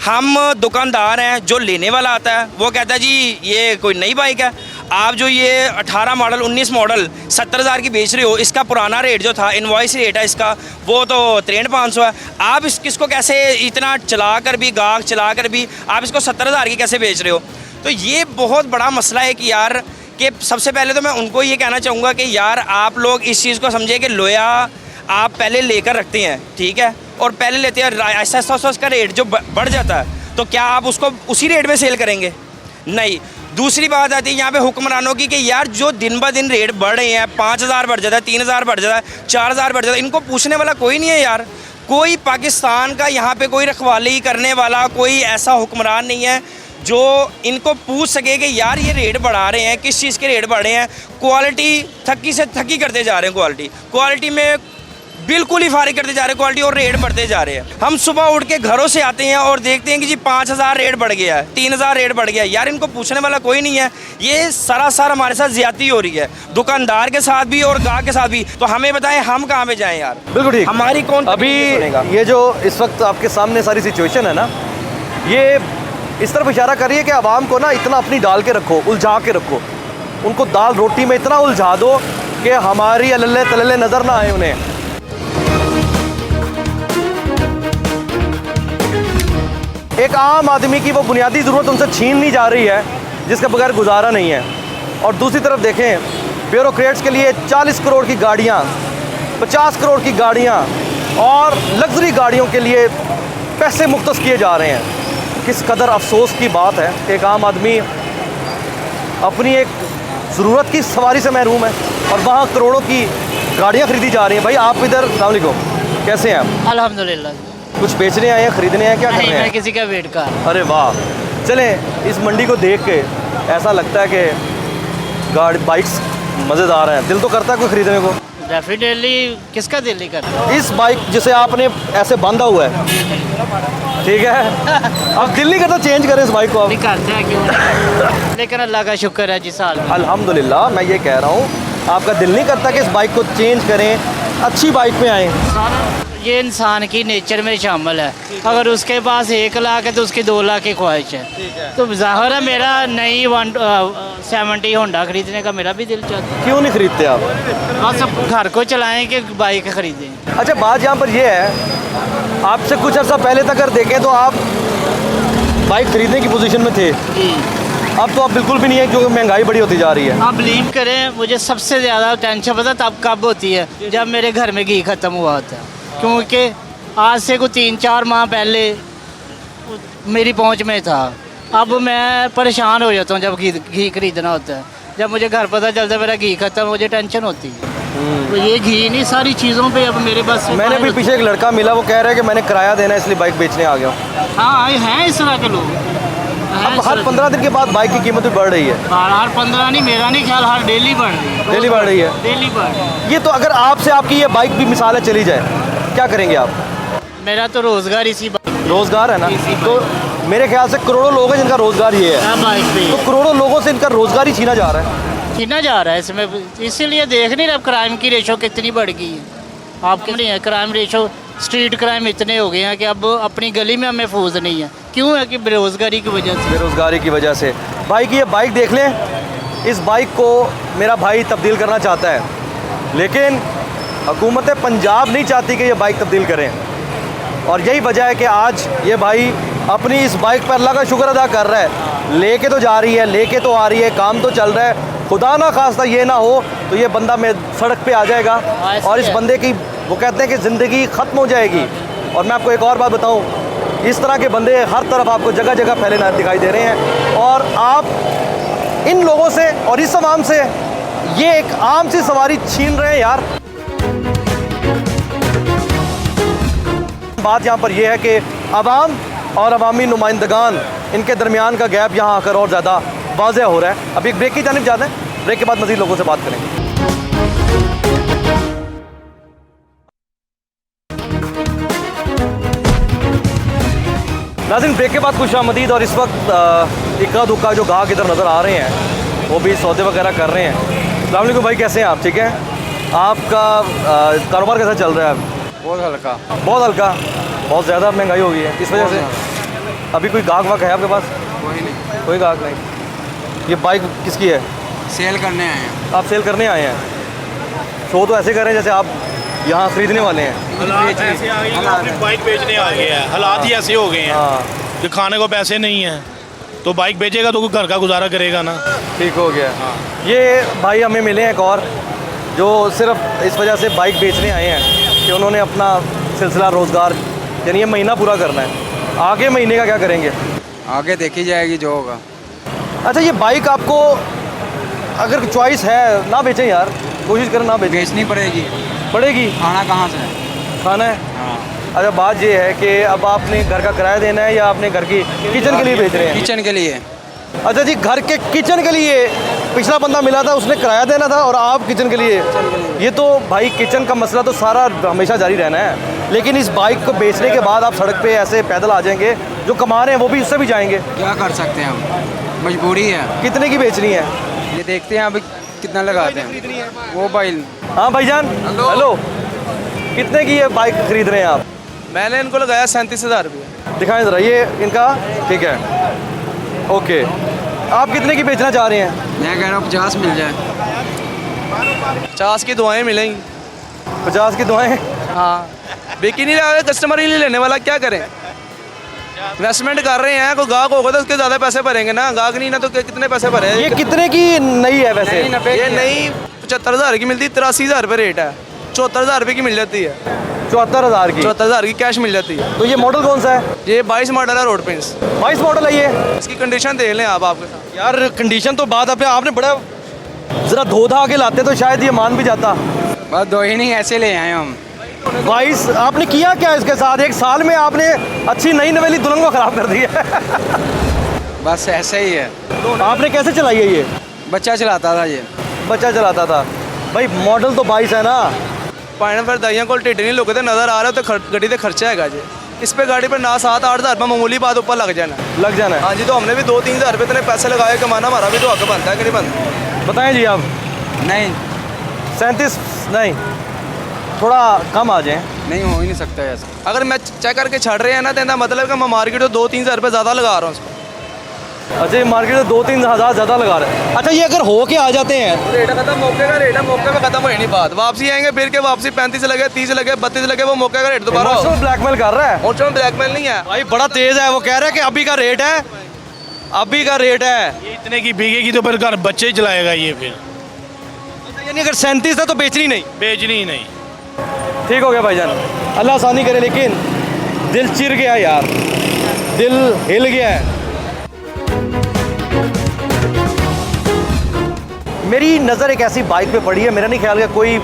हम दुकानदार हैं, जो लेने वाला आता है वो कहता है जी ये कोई नई बाइक है, आप जो ये 18 मॉडल 19 मॉडल 70,000 की बेच रहे हो, इसका पुराना रेट जो था इनवॉइस रेट है इसका वो तो 63,500 है। आप किसको कैसे इतना चला कर भी, गाहक चला कर भी आप इसको 70,000 की कैसे बेच रहे हो। तो ये बहुत बड़ा मसला है कि यार, कि सबसे पहले तो मैं उनको ये कहना चाहूँगा कि यार आप लोग इस चीज़ को समझे कि लोया आप पहले लेकर रखते हैं, ठीक है, और पहले लेते हैं, ऐसा ऐसा उसका रेट जो बढ़ जाता है तो क्या आप उसको उसी रेट में सेल करेंगे? नहीं। दूसरी बात आती है यहाँ पे हुक्मरानों की कि यार जो दिन ब दिन रेट बढ़ रहे हैं, 5,000 बढ़ जाता है, 3,000 बढ़ जाता है, 4,000 बढ़ जाता है, इनको पूछने वाला कोई नहीं है यार। कोई पाकिस्तान का यहाँ पे कोई रखवाली करने वाला कोई ऐसा हुक्मरान नहीं है जो इनको पूछ सके कि यार ये रेट बढ़ा रहे हैं, किस चीज़ के रेट बढ़ रहे हैं। क्वालिटी थकी से थकी करते जा रहे हैं, क्वालिटी में बिल्कुल ही फारिग करते जा रहे हैं क्वालिटी, और रेट बढ़ते जा रहे हैं। हम सुबह उठ के घरों से आते हैं और देखते हैं कि जी 5,000 रेट बढ़ गया है, 3,000 रेट बढ़ गया है। यार इनको पूछने वाला कोई नहीं है। ये सरासर हमारे साथ ज्यादती हो रही है, दुकानदार के साथ भी और गाहक के साथ भी। तो हमें बताएं हम कहाँ पे जाएं यार। बिल्कुल ठीक। हमारी कौन अभी ये जो इस वक्त आपके सामने सारी सिचुएशन है ना, ये इस तरफ इशारा कर रही है कि आवाम को ना इतना अपनी डाल के रखो, उलझा के रखो, उनको दाल रोटी में इतना उलझा दो कि हमारी अल्ले तल्ले नज़र ना आए उन्हें। एक आम आदमी की वो बुनियादी ज़रूरत उनसे छीन नहीं जा रही है जिसके बगैर गुजारा नहीं है। और दूसरी तरफ देखें, ब्यूरोक्रेट्स के लिए 40 करोड़ की गाड़ियाँ, 50 करोड़ की गाड़ियाँ और लग्जरी गाड़ियों के लिए पैसे मुख्तस किए जा रहे हैं। किस कदर अफसोस की बात है कि एक आम आदमी अपनी एक ज़रूरत की सवारी से महरूम है और वहाँ करोड़ों की गाड़ियाँ खरीदी जा रही हैं। भाई आप इधर, अस्सलाम वालेकुम, कैसे हैं आप? अल्हम्दुलिल्लाह। कुछ बेचने आए हैं, खरीदने आए हैं, क्या कर रहे हैं? मैं किसी का वेट कर। अरे वाह, चलें इस मंडी को देख के ऐसा लगता है कि गाड़ी बाइक्स मज़ेदार हैं, दिल तो करता है कोई ख़रीदने को। डेफिनेटली, किसका दिल नहीं करता। इस बाइक जिसे आपने ऐसे बांधा हुआ है, ठीक है, अब दिल नहीं करता चेंज करें इस बाइक को? आप नहीं करते हैं, क्यों? लेकिन अल्लाह का शुक्र है जिस हाल में। अल्हम्दुलिल्लाह, मैं ये कह रहा हूँ आपका दिल नहीं करता कि इस बाइक को चेंज करें, अच्छी बाइक पे आएँ? ये इंसान की नेचर में शामिल है। अगर उसके पास 1 लाख है तो उसकी 2 लाख की ख्वाहिश है। तो ज़ाहिर है मेरा नई 170 होंडा खरीदने का मेरा भी दिल चाहता है। क्यों नहीं खरीदते आप? बस अब घर को चलाएं कि बाइक खरीदें। अच्छा, बात यहाँ पर यह है, आपसे कुछ अर्सा पहले तक अगर देखें तो आप बाइक खरीदने की पोजीशन में थे, अब तो आप बिल्कुल भी नहीं है क्योंकि महंगाई बड़ी होती जा रही है। आप बिलीव करें, मुझे सबसे ज़्यादा टेंशन पता तब कब होती है, जब मेरे घर में घी ख़त्म हुआ होता है। क्योंकि आज से कुछ 3-4 माह पहले मेरी पहुंच में था। अब मैं परेशान हो जाता हूं जब घी खरीदना होता है। जब मुझे घर पता चलता है मेरा घी खत्म, मुझे टेंशन होती है। तो ये घी नहीं, सारी चीज़ों पे अब मेरे पास। मैंने भी पीछे एक लड़का मिला, वो कह रहा है कि मैंने किराया देना है इसलिए बाइक बेचने आ गया हूँ। हाँ, हैं इस तरह के लोग। अब हर 15 दिन के बाद बाइक की कीमत भी बढ़ रही है। हर 15 नहीं, मेरा नहीं ख्याल, हर डेली बढ़ रही है। डेली बढ़ रही है, डेली बढ़ रही है। ये तो अगर आपसे आपकी ये बाइक भी मिसाल है चली जाए, क्या करेंगे आप? मेरा तो रोज़गार इसी रोज़गार है ना, तो मेरे ख्याल से करोड़ों लोग हैं जिनका रोज़गार ये है। बाइक पे तो करोड़ों लोगों से इनका रोज़गार ही छीना जा रहा है। छीना जा रहा है इसमें। इसीलिए देख नहीं रहे क्राइम की रेशो कितनी बढ़ गई है। आपके नहीं है क्राइम रेशो, स्ट्रीट क्राइम इतने हो गए हैं कि अब अपनी गली में हमें महफूज नहीं है। क्यों है कि बेरोज़गारी की वजह से। बेरोज़गारी की वजह से। भाई की ये बाइक देख लें, इस बाइक को मेरा भाई तब्दील करना चाहता है, लेकिन हुकूमत पंजाब नहीं चाहती कि ये बाइक तब्दील करें। और यही वजह है कि आज ये भाई अपनी इस बाइक पर अल्लाह का शुक्र अदा कर रहा है। लेके तो जा रही है, लेके तो आ रही है, काम तो चल रहा है। खुदा ना खास्ता ये ना हो तो ये बंदा में सड़क पे आ जाएगा और इस बंदे की, वो कहते हैं कि ज़िंदगी ख़त्म हो जाएगी। और मैं आपको एक और बात बताऊं, इस तरह के बंदे हर तरफ आपको जगह जगह फैले ना दिखाई दे रहे हैं। और आप इन लोगों से और इस आवाम से ये एक आम सी सवारी छीन रहे हैं यार। बात यहाँ पर यह है कि अवाम और अवामी नुमाइंदगान, इनके दरमियान का गैप यहाँ आकर और ज़्यादा वाज़ेह हो रहा है। अभी एक ब्रेक की जानिब जाते हैं, ब्रेक के बाद मज़ीद लोगों से बात करेंगे। नाज़रीन, ब्रेक के बाद खुश आमदीद। और इस वक्त इक्का दुक्का जो गाहक इधर नज़र आ रहे हैं वो भी सौदे वगैरह कर रहे हैं। अस्सलाम वालेकुम भाई, कैसे हैं आप? ठीक है। आपका कारोबार कैसा चल रहा है? बहुत हल्का। बहुत हल्का, बहुत ज़्यादा महंगाई हो गई है इस वजह से। अभी कोई गाहक वाक है आपके पास? कोई नहीं, कोई गाहक नहीं। ये बाइक किसकी है? सेल करने आए हैं। आप सेल करने आए हैं? शो तो ऐसे कर रहे हैं जैसे आप यहाँ खरीदने वाले हैं। बाइक बेचने आ गए हैं, हालात ही ऐसे हो गए हैं हाँ, कि खाने को पैसे नहीं हैं तो बाइक बेचेगा तो घर का गुजारा करेगा ना। ठीक हो गया। ये भाई हमें मिले हैं एक और, जो सिर्फ इस वजह से बाइक बेचने आए हैं कि उन्होंने अपना सिलसिला रोज़गार यानी ये महीना पूरा करना है। आगे महीने का क्या करेंगे? आगे देखी जाएगी जो होगा। अच्छा, ये बाइक आपको अगर चॉइस है ना बेचें यार, कोशिश करें ना बेचें। बेचनी पड़ेगी। खाना कहाँ से है? खाना है। अच्छा, बात ये है कि अब आपने घर का किराया देना है या आपने घर की किचन के लिए बेच रहे हैं? किचन के लिए। अच्छा जी, घर के किचन के लिए। पिछला बंदा मिला था उसने किराया देना था और आप किचन के लिए। ये तो भाई किचन का मसला तो सारा हमेशा जारी रहना है, लेकिन इस बाइक को बेचने के बाद आप सड़क पे ऐसे पैदल आ जाएंगे, जो कमा रहे हैं वो भी उससे भी जाएंगे। क्या कर सकते हैं हम, मजबूरी है। कितने की बेचनी है? ये देखते हैं अभी कितना लगाते हैं। मोबाइल। हाँ भाईजान, हेलो, कितने की ये बाइक खरीद रहे हैं आप? मैंने इनको लगाया 37,000 रुपये। दिखाएं ज़रा ये इनका। ठीक है, ओके। आप कितने की बेचना चाह रहे हैं? मैं कह रहा हूँ 50 मिल जाए। 50 की दुआएं मिलेंगी। 50 की दुआएं? हाँ, बिकी नहीं रहा, कस्टमर ही नहीं लेने वाला, क्या करें? इन्वेस्टमेंट कर रहे हैं, कोई गाहक होगा तो उसके ज़्यादा पैसे भरेंगे ना, गाहक नहीं ना तो कितने पैसे भरे? ये कितने की नई है वैसे? ये नई 75,000 की मिलती है, 83,000 रुपये रेट है। 74,000 रुपये की मिल जाती है। 74,000 की? 74,000 की कैश मिल जाती है। तो ये मॉडल कौन सा है? ये 22 मॉडल है, रोड पेंट्स। 22 मॉडल है ये? इसकी कंडीशन देख लें आप आपके साथ। यार कंडीशन तो बात आपने बड़ा ज़रा धो धा के लाते तो शायद ये मान भी जाता। बस दो ही नहीं, ऐसे ले आए हम। 22 आपने किया क्या इसके साथ? एक साल में आपने अच्छी नई नवेली दुल्हन को ख़राब कर दी है। बस ऐसे ही है। आपने कैसे चलाई है ये? बच्चा चलाता था ये। बच्चा चलाता था। भाई मॉडल तो 22 है ना। पाने पर दाइयाँ को टिड्डी नहीं लोग नज़र आ रहा है तो गड्डी से खर्चा है जी। इस पे गाड़ी पर ना 7-8 हज़ार मामूली बात ऊपर लग जाना है। हाँ जी, तो हमने भी 2-3 हज़ार रुपये इतने पैसे लगाए, कमाना हमारा भी तो हक बनता है कि नहीं बनता? बताएं जी आप। नहीं, 37 नहीं, थोड़ा कम आ जाए। नहीं हो ही नहीं सकता ऐसा। अगर मैं चेक करके छड़ रहे हैं ना तो मतलब कि मैं मार्केट में 2-3 हज़ार रुपये ज़्यादा लगा रहा हूँ उसको। अच्छा, ये मार्केट में 2-3 हज़ार ज़्यादा लगा रहे हैं। अच्छा, ये अगर हो के आ जाते हैं? रेट खत्म, मौके का रेट है, मौके पे खत्म हो नहीं बात। वापसी आएंगे फिर के वापसी 35 लगे, 30 लगे, 32 लगे, वो मौके का रेट दोबारा। ब्लैकमेल कर रहा है। मोटर ब्लैकमेल नहीं है भाई, बड़ा तेज है। वो कह रहा है कि अभी का रेट है, अभी का रेट है। ये इतने की बिकेगी तो फिर घर बच्चे ही चलाएगा ये, फिर यानी अगर 37 है तो बेचनी नहीं? बेचनी ही नहीं। ठीक हो गया भाईजान, अल्लाह आसानी करे। लेकिन दिल चिर गया यार, दिल हिल गया है। मेरी नज़र एक ऐसी बाइक पे पड़ी है, मेरा नहीं ख्याल कि कोई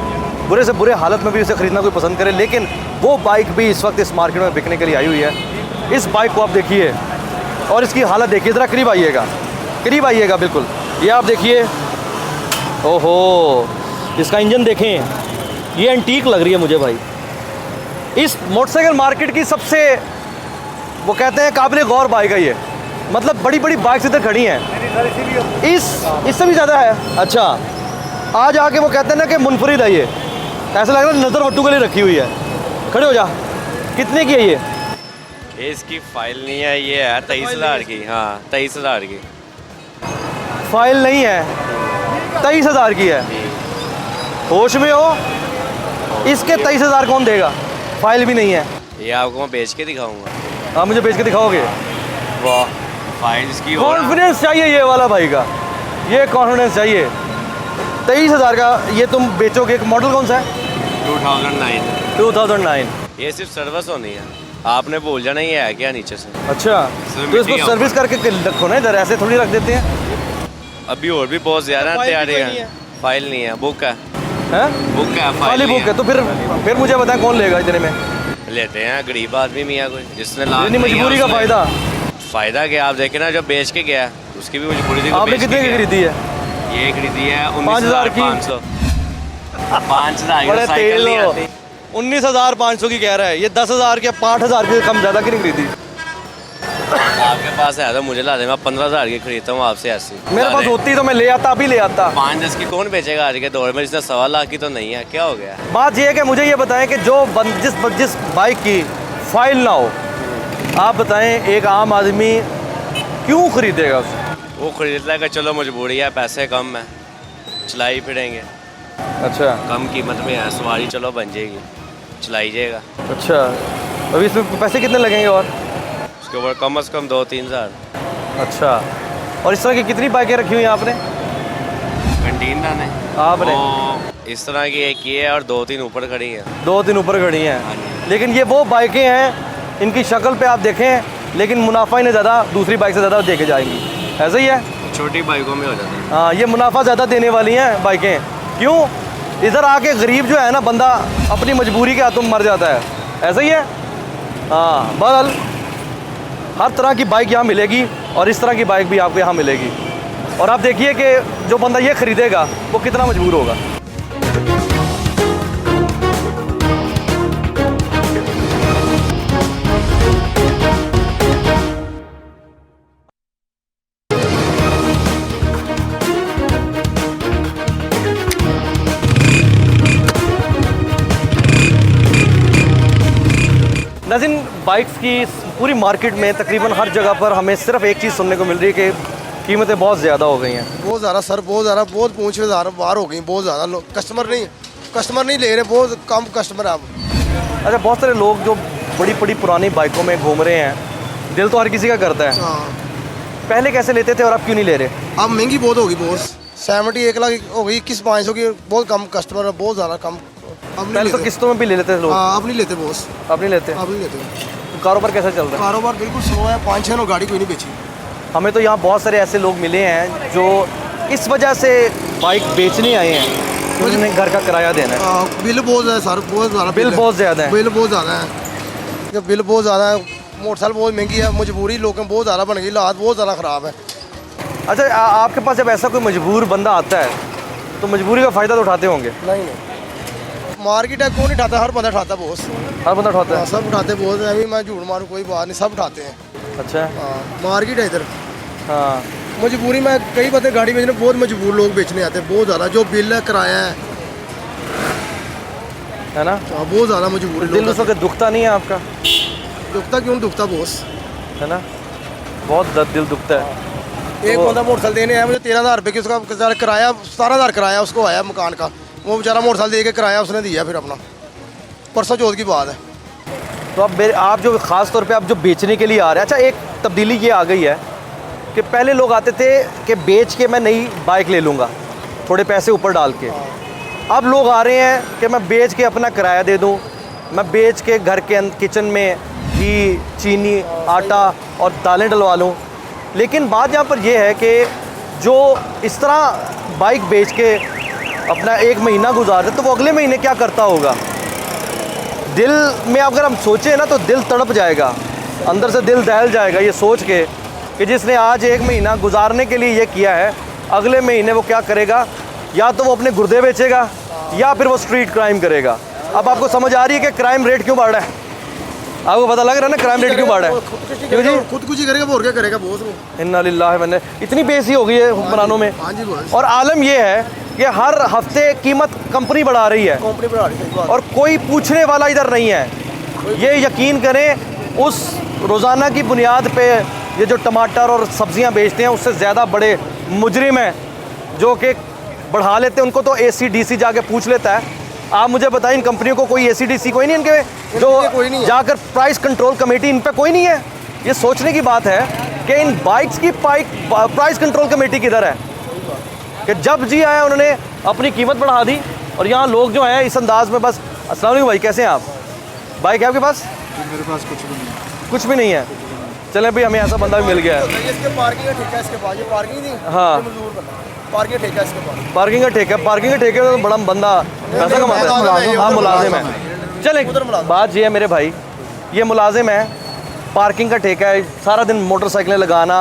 बुरे से बुरे हालत में भी उसे ख़रीदना कोई पसंद करे, लेकिन वो बाइक भी इस वक्त इस मार्केट में बिकने के लिए आई हुई है। इस बाइक को आप देखिए और इसकी हालत देखिए, ज़रा करीब आइएगा बिल्कुल। ये आप देखिए, ओहो, इसका इंजन देखें, ये एंटीक लग रही है मुझे भाई। इस मोटरसाइकिल मार्केट की सबसे, वो कहते हैं, काबिल गौर बाइक है ये। मतलब बड़ी बड़ी बाइक्स इधर खड़ी हैं, इससे भी ज़्यादा है। अच्छा, आज आके वो कहते हैं ना कि मुनफरिद है ये, ऐसा लग रहा है नज़र वट्टू के लिए रखी हुई है। खड़े हो जा। कितने की है ये? इसकी फाइल नहीं है, ये है 23,000 की। हाँ, 23,000 की फाइल नहीं है, 23,000 की है। होश में हो? इसके 23,000 कौन देगा? फाइल भी नहीं है। ये आपको मैं बेच के दिखाऊंगा। आप मुझे बेच के दिखाओगे? वाह, फाइल इसकी कॉन्फिडेंस चाहिए ये वाला भाई का, ये कॉन्फिडेंस चाहिए। 23,000 का ये तुम बेचोगे? मॉडल कौन सा है? 2009। ये सिर्फ सर्विस होनी है, आपने भूल जाना ये है क्या नीचे से। अच्छा, तो इसको सर्विस करके रखो ना इधर, ऐसे थोड़ी रख देते हैं। अभी और भी बहुत ज़्यादा तैयारी है। फाइल नहीं है, बुक है। बुक है, फाइल बुक है। तो फिर मुझे बताएं कौन लेगा इतने में? लेते हैं गरीब आदमी मियाँ कोई, जिसने मजबूरी का फ़ायदा क्या? आप देखे ना, जो बेच के गया उसकी भी मजबूरी थी। आपने कितने की खरीदी है? ये खरीदी है 19,500। 5,000 साइकिल नहीं आती। 19,500 की कह रहा है ये। 10,000 के 8,000 की कम ज़्यादा की नहीं खरीदी। आपके पास है तो मुझे ला दे, मैं 15,000 की खरीदता हूँ आपसे ऐसी। मेरे पास होती तो मैं ले आता, अभी ले आता। 5-10 की कौन बेचेगा आज के दौर में, जिसने 1.25 लाख की तो नहीं है, क्या हो गया? बात ये है कि मुझे ये बताएं कि जो जिस बाइक की फाइल ना हो, आप बताएं एक आम आदमी क्यों खरीदेगा उसे? वो खरीदता है कि चलो मजबूरी है, पैसे कम है, चलाई फिरेंगे। अच्छा, कम कीमत में है, सवारी चलो बन जाएगी, चलाई जाएगा। अच्छा, अभी इसमें पैसे कितने लगेंगे और? उसके ऊपर कम से कम 2-3 हज़ार। अच्छा, और इस तरह की कितनी बाइकें रखी हुई हैं आपने? कंटीना ने आपने इस तरह की एक ये है और 2-3 ऊपर खड़ी है। 2-3 ऊपर खड़ी हैं, हाँ जी। लेकिन ये वो बाइकें हैं, इनकी शक्ल पे आप देखें, लेकिन मुनाफा इन्हें ज़्यादा दूसरी बाइक से ज़्यादा देके जाएंगी, ऐसा ही है? छोटी बाइकों में हो जाता है। हाँ, ये मुनाफा ज़्यादा देने वाली हैं बाइकें। क्यों? इधर आके गरीब जो है ना बंदा, अपनी मजबूरी के हाथों मर जाता है, ऐसा ही है? हाँ, बहरहाल हर तरह की बाइक यहाँ मिलेगी और इस तरह की बाइक भी आपको यहाँ मिलेगी। और आप देखिए कि जो बंदा ये ख़रीदेगा वो कितना मजबूर होगा। नाज़रीन, बाइक्स की पूरी मार्केट में तकरीबन हर जगह पर हमें सिर्फ एक चीज़ सुनने को मिल रही है कि कीमतें बहुत ज़्यादा हो गई हैं। बहुत ज़्यादा सर, बहुत ज़्यादा, बहुत पूछ बाहर हो गई, बहुत ज़्यादा लोग कस्टमर नहीं ले रहे, बहुत कम कस्टमर अब। अच्छा, बहुत सारे लोग जो बड़ी बड़ी पुरानी बाइकों में घूम रहे हैं, दिल तो हर किसी का करता है। हाँ। पहले कैसे लेते थे और अब क्यों नहीं ले रहे? अब महंगी बहुत होगी, बहुत 70 1 लाख हो गई, 21-500 की, बहुत कम कस्टमर है, बहुत ज़्यादा कम। अब पहले तो किस्तों में भी ले लेते थे लोग। हाँ, अब नहीं लेते बॉस, अब नहीं लेते। अब नहीं लेते। कारोबार कैसा चल रहा है? कारोबार बिल्कुल स्लो है, 5-6 गाड़ी कोई नहीं बेची। हमें तो यहाँ बहुत सारे ऐसे लोग मिले हैं जो इस वजह से बाइक बेचने आए हैं, उन्होंने घर का किराया देना है। बिल बहुत है सर, बहुत ज़्यादा बिल बहुत ज़्यादा है। बिल बहुत ज़्यादा है, बिल बहुत ज़्यादा है, मोटरसाइकिल बहुत महंगी है, मजबूरी लोगों बहुत ज़्यादा बन गई, हालात बहुत ज़्यादा ख़राब है। अच्छा, आपके पास जब ऐसा कोई मजबूर बंदा आता है तो मजबूरी का फ़ायदा तो उठाते होंगे? नहीं, मार्केट है, कौन उठाता? हर बंदा उठाता बॉस, हर बंदा उठाता है। सब उठाते बहुत है, अभी मैं झूठ मारूँ कोई बात नहीं, सब उठाते हैं। अच्छा, मार्केट है इधर। हाँ, मजबूरी में कई बंदे गाड़ी बेचने, बहुत मजबूर लोग बेचने आते हैं, बहुत ज़्यादा, जो बिल है किराया है ना, बहुत ज़्यादा मजबूरी। दिल उस वक्त दुखता नहीं है आपका? दुखता क्यों दुखता बॉस, है ना, बहुत दिल दुखता है। एक बंदा मोटरसाइकिल देने आया मुझे 13,000 रुपये की, उसका किराया 17,000 किराया उसको आया मकान का, वो बेचारा मोटरसाइकिल दे के किराया उसने दिया फिर अपना, परसों चौथ की बात है। तो आप जो ख़ास तौर पे आप जो बेचने के लिए आ रहे हैं, अच्छा एक तब्दीली ये आ गई है कि पहले लोग आते थे कि बेच के मैं नई बाइक ले लूँगा थोड़े पैसे ऊपर डाल के, अब लोग आ रहे हैं कि मैं बेच के अपना किराया दे दूँ, मैं बेच के घर के किचन में घी, चीनी, आटा और दालें डलवा लूँ। लेकिन बात यहाँ पर यह है कि जो इस तरह बाइक बेच के अपना एक महीना गुजारते तो वो अगले महीने क्या करता होगा? दिल में अगर हम सोचें ना तो दिल तड़प जाएगा, अंदर से दिल दहल जाएगा ये सोच के कि जिसने आज एक महीना गुजारने के लिए ये किया है, अगले महीने वो क्या करेगा? या तो वो अपने गुर्दे बेचेगा या फिर वो स्ट्रीट क्राइम करेगा। अब आपको समझ आ रही है कि क्राइम रेट क्यों बढ़ रहा है? आपको पता लग रहा है ना क्राइम रेट क्यों बढ़ रहा है? क्यों जी? खुदकुशी करेगा, और क्या करेगा बहुत। इन्ना लिल्लाह मैंने इतनी बेइज्जती हो गई है हुक्मरानों में। हाँ जी बॉस। और आलम ये है कि हर हफ्ते कीमत कंपनी बढ़ा रही है, कंपनी बढ़ा रही है, और कोई पूछने वाला इधर नहीं है। ये यकीन करें, उस रोज़ाना की बुनियाद पे ये जो टमाटर और सब्जियां बेचते हैं उससे ज़्यादा बड़े मुजरिम हैं जो कि बढ़ा लेते हैं, उनको तो ACDC जाके पूछ लेता है। आप मुझे बताएं, इन कंपनियों को कोई ACDC कोई नहीं, इनके जो जाकर प्राइस कंट्रोल कमेटी, इन पे कोई नहीं है। ये सोचने की बात है कि इन बाइक्स की प्राइस कंट्रोल कमेटी किधर है कि जब जी आया उन्होंने अपनी कीमत बढ़ा दी, और यहाँ लोग जो हैं इस अंदाज में बस। अस्सलाम वालेकुम भाई, कैसे हैं आप? बाइक है आपके पास? मेरे पास कुछ भी नहीं। कुछ भी नहीं है? चले भाई, हमें ऐसा बंदा भी मिल गया है। इसके पार्किंग का ठेका इसके पास, ये पार्किंग नहीं। हाँ, पार्किंग का ठेका इसके पास। पार्किंग का ठेका, पार्किंग का ठेके में बड़ा बंदा पैसा कमाता है। हाँ, मुलाजिम है। चले, बात ये है मेरे भाई, ये मुलाजिम है, पार्किंग का ठेका है, सारा दिन मोटरसाइकिलें लगाना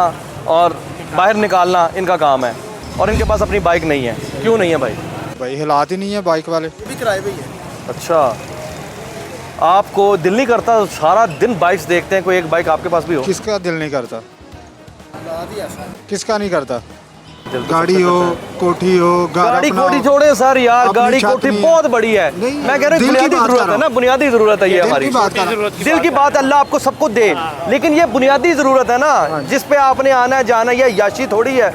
और बाहर निकालना इनका काम है, और इनके पास अपनी बाइक नहीं है। क्यों नहीं है भाई? भाई हालात ही नहीं है बाइक वाले, ये भी किराए पे ही है। अच्छा, आपको दिल नहीं करता सारा दिन बाइक्स देखते हैं, कोई एक बाइक आपके पास भी हो? किसका दिल नहीं करता, किसका नहीं करता? दिल तो गाड़ी सबका हो, करता है। कोठी हो, घर गाड़ी अपना कोठी हो, छोड़े सर यार, अपनी गाड़ी छत कोठी नहीं है। बहुत बड़ी है। नहीं, मैं कह रहा हूँ दिल की बुनियादी बात जरूरत कर है ना, रहा हूँ। बुनियादी जरूरत है ये दिल हमारी। की बात कर रहा हूँ। दिल की बात अल्लाह आपको सबको दे, लेकिन ये बुनियादी जरूरत है ना, जिस पे आपने आना है जाना, ये याशी थोड़ी है।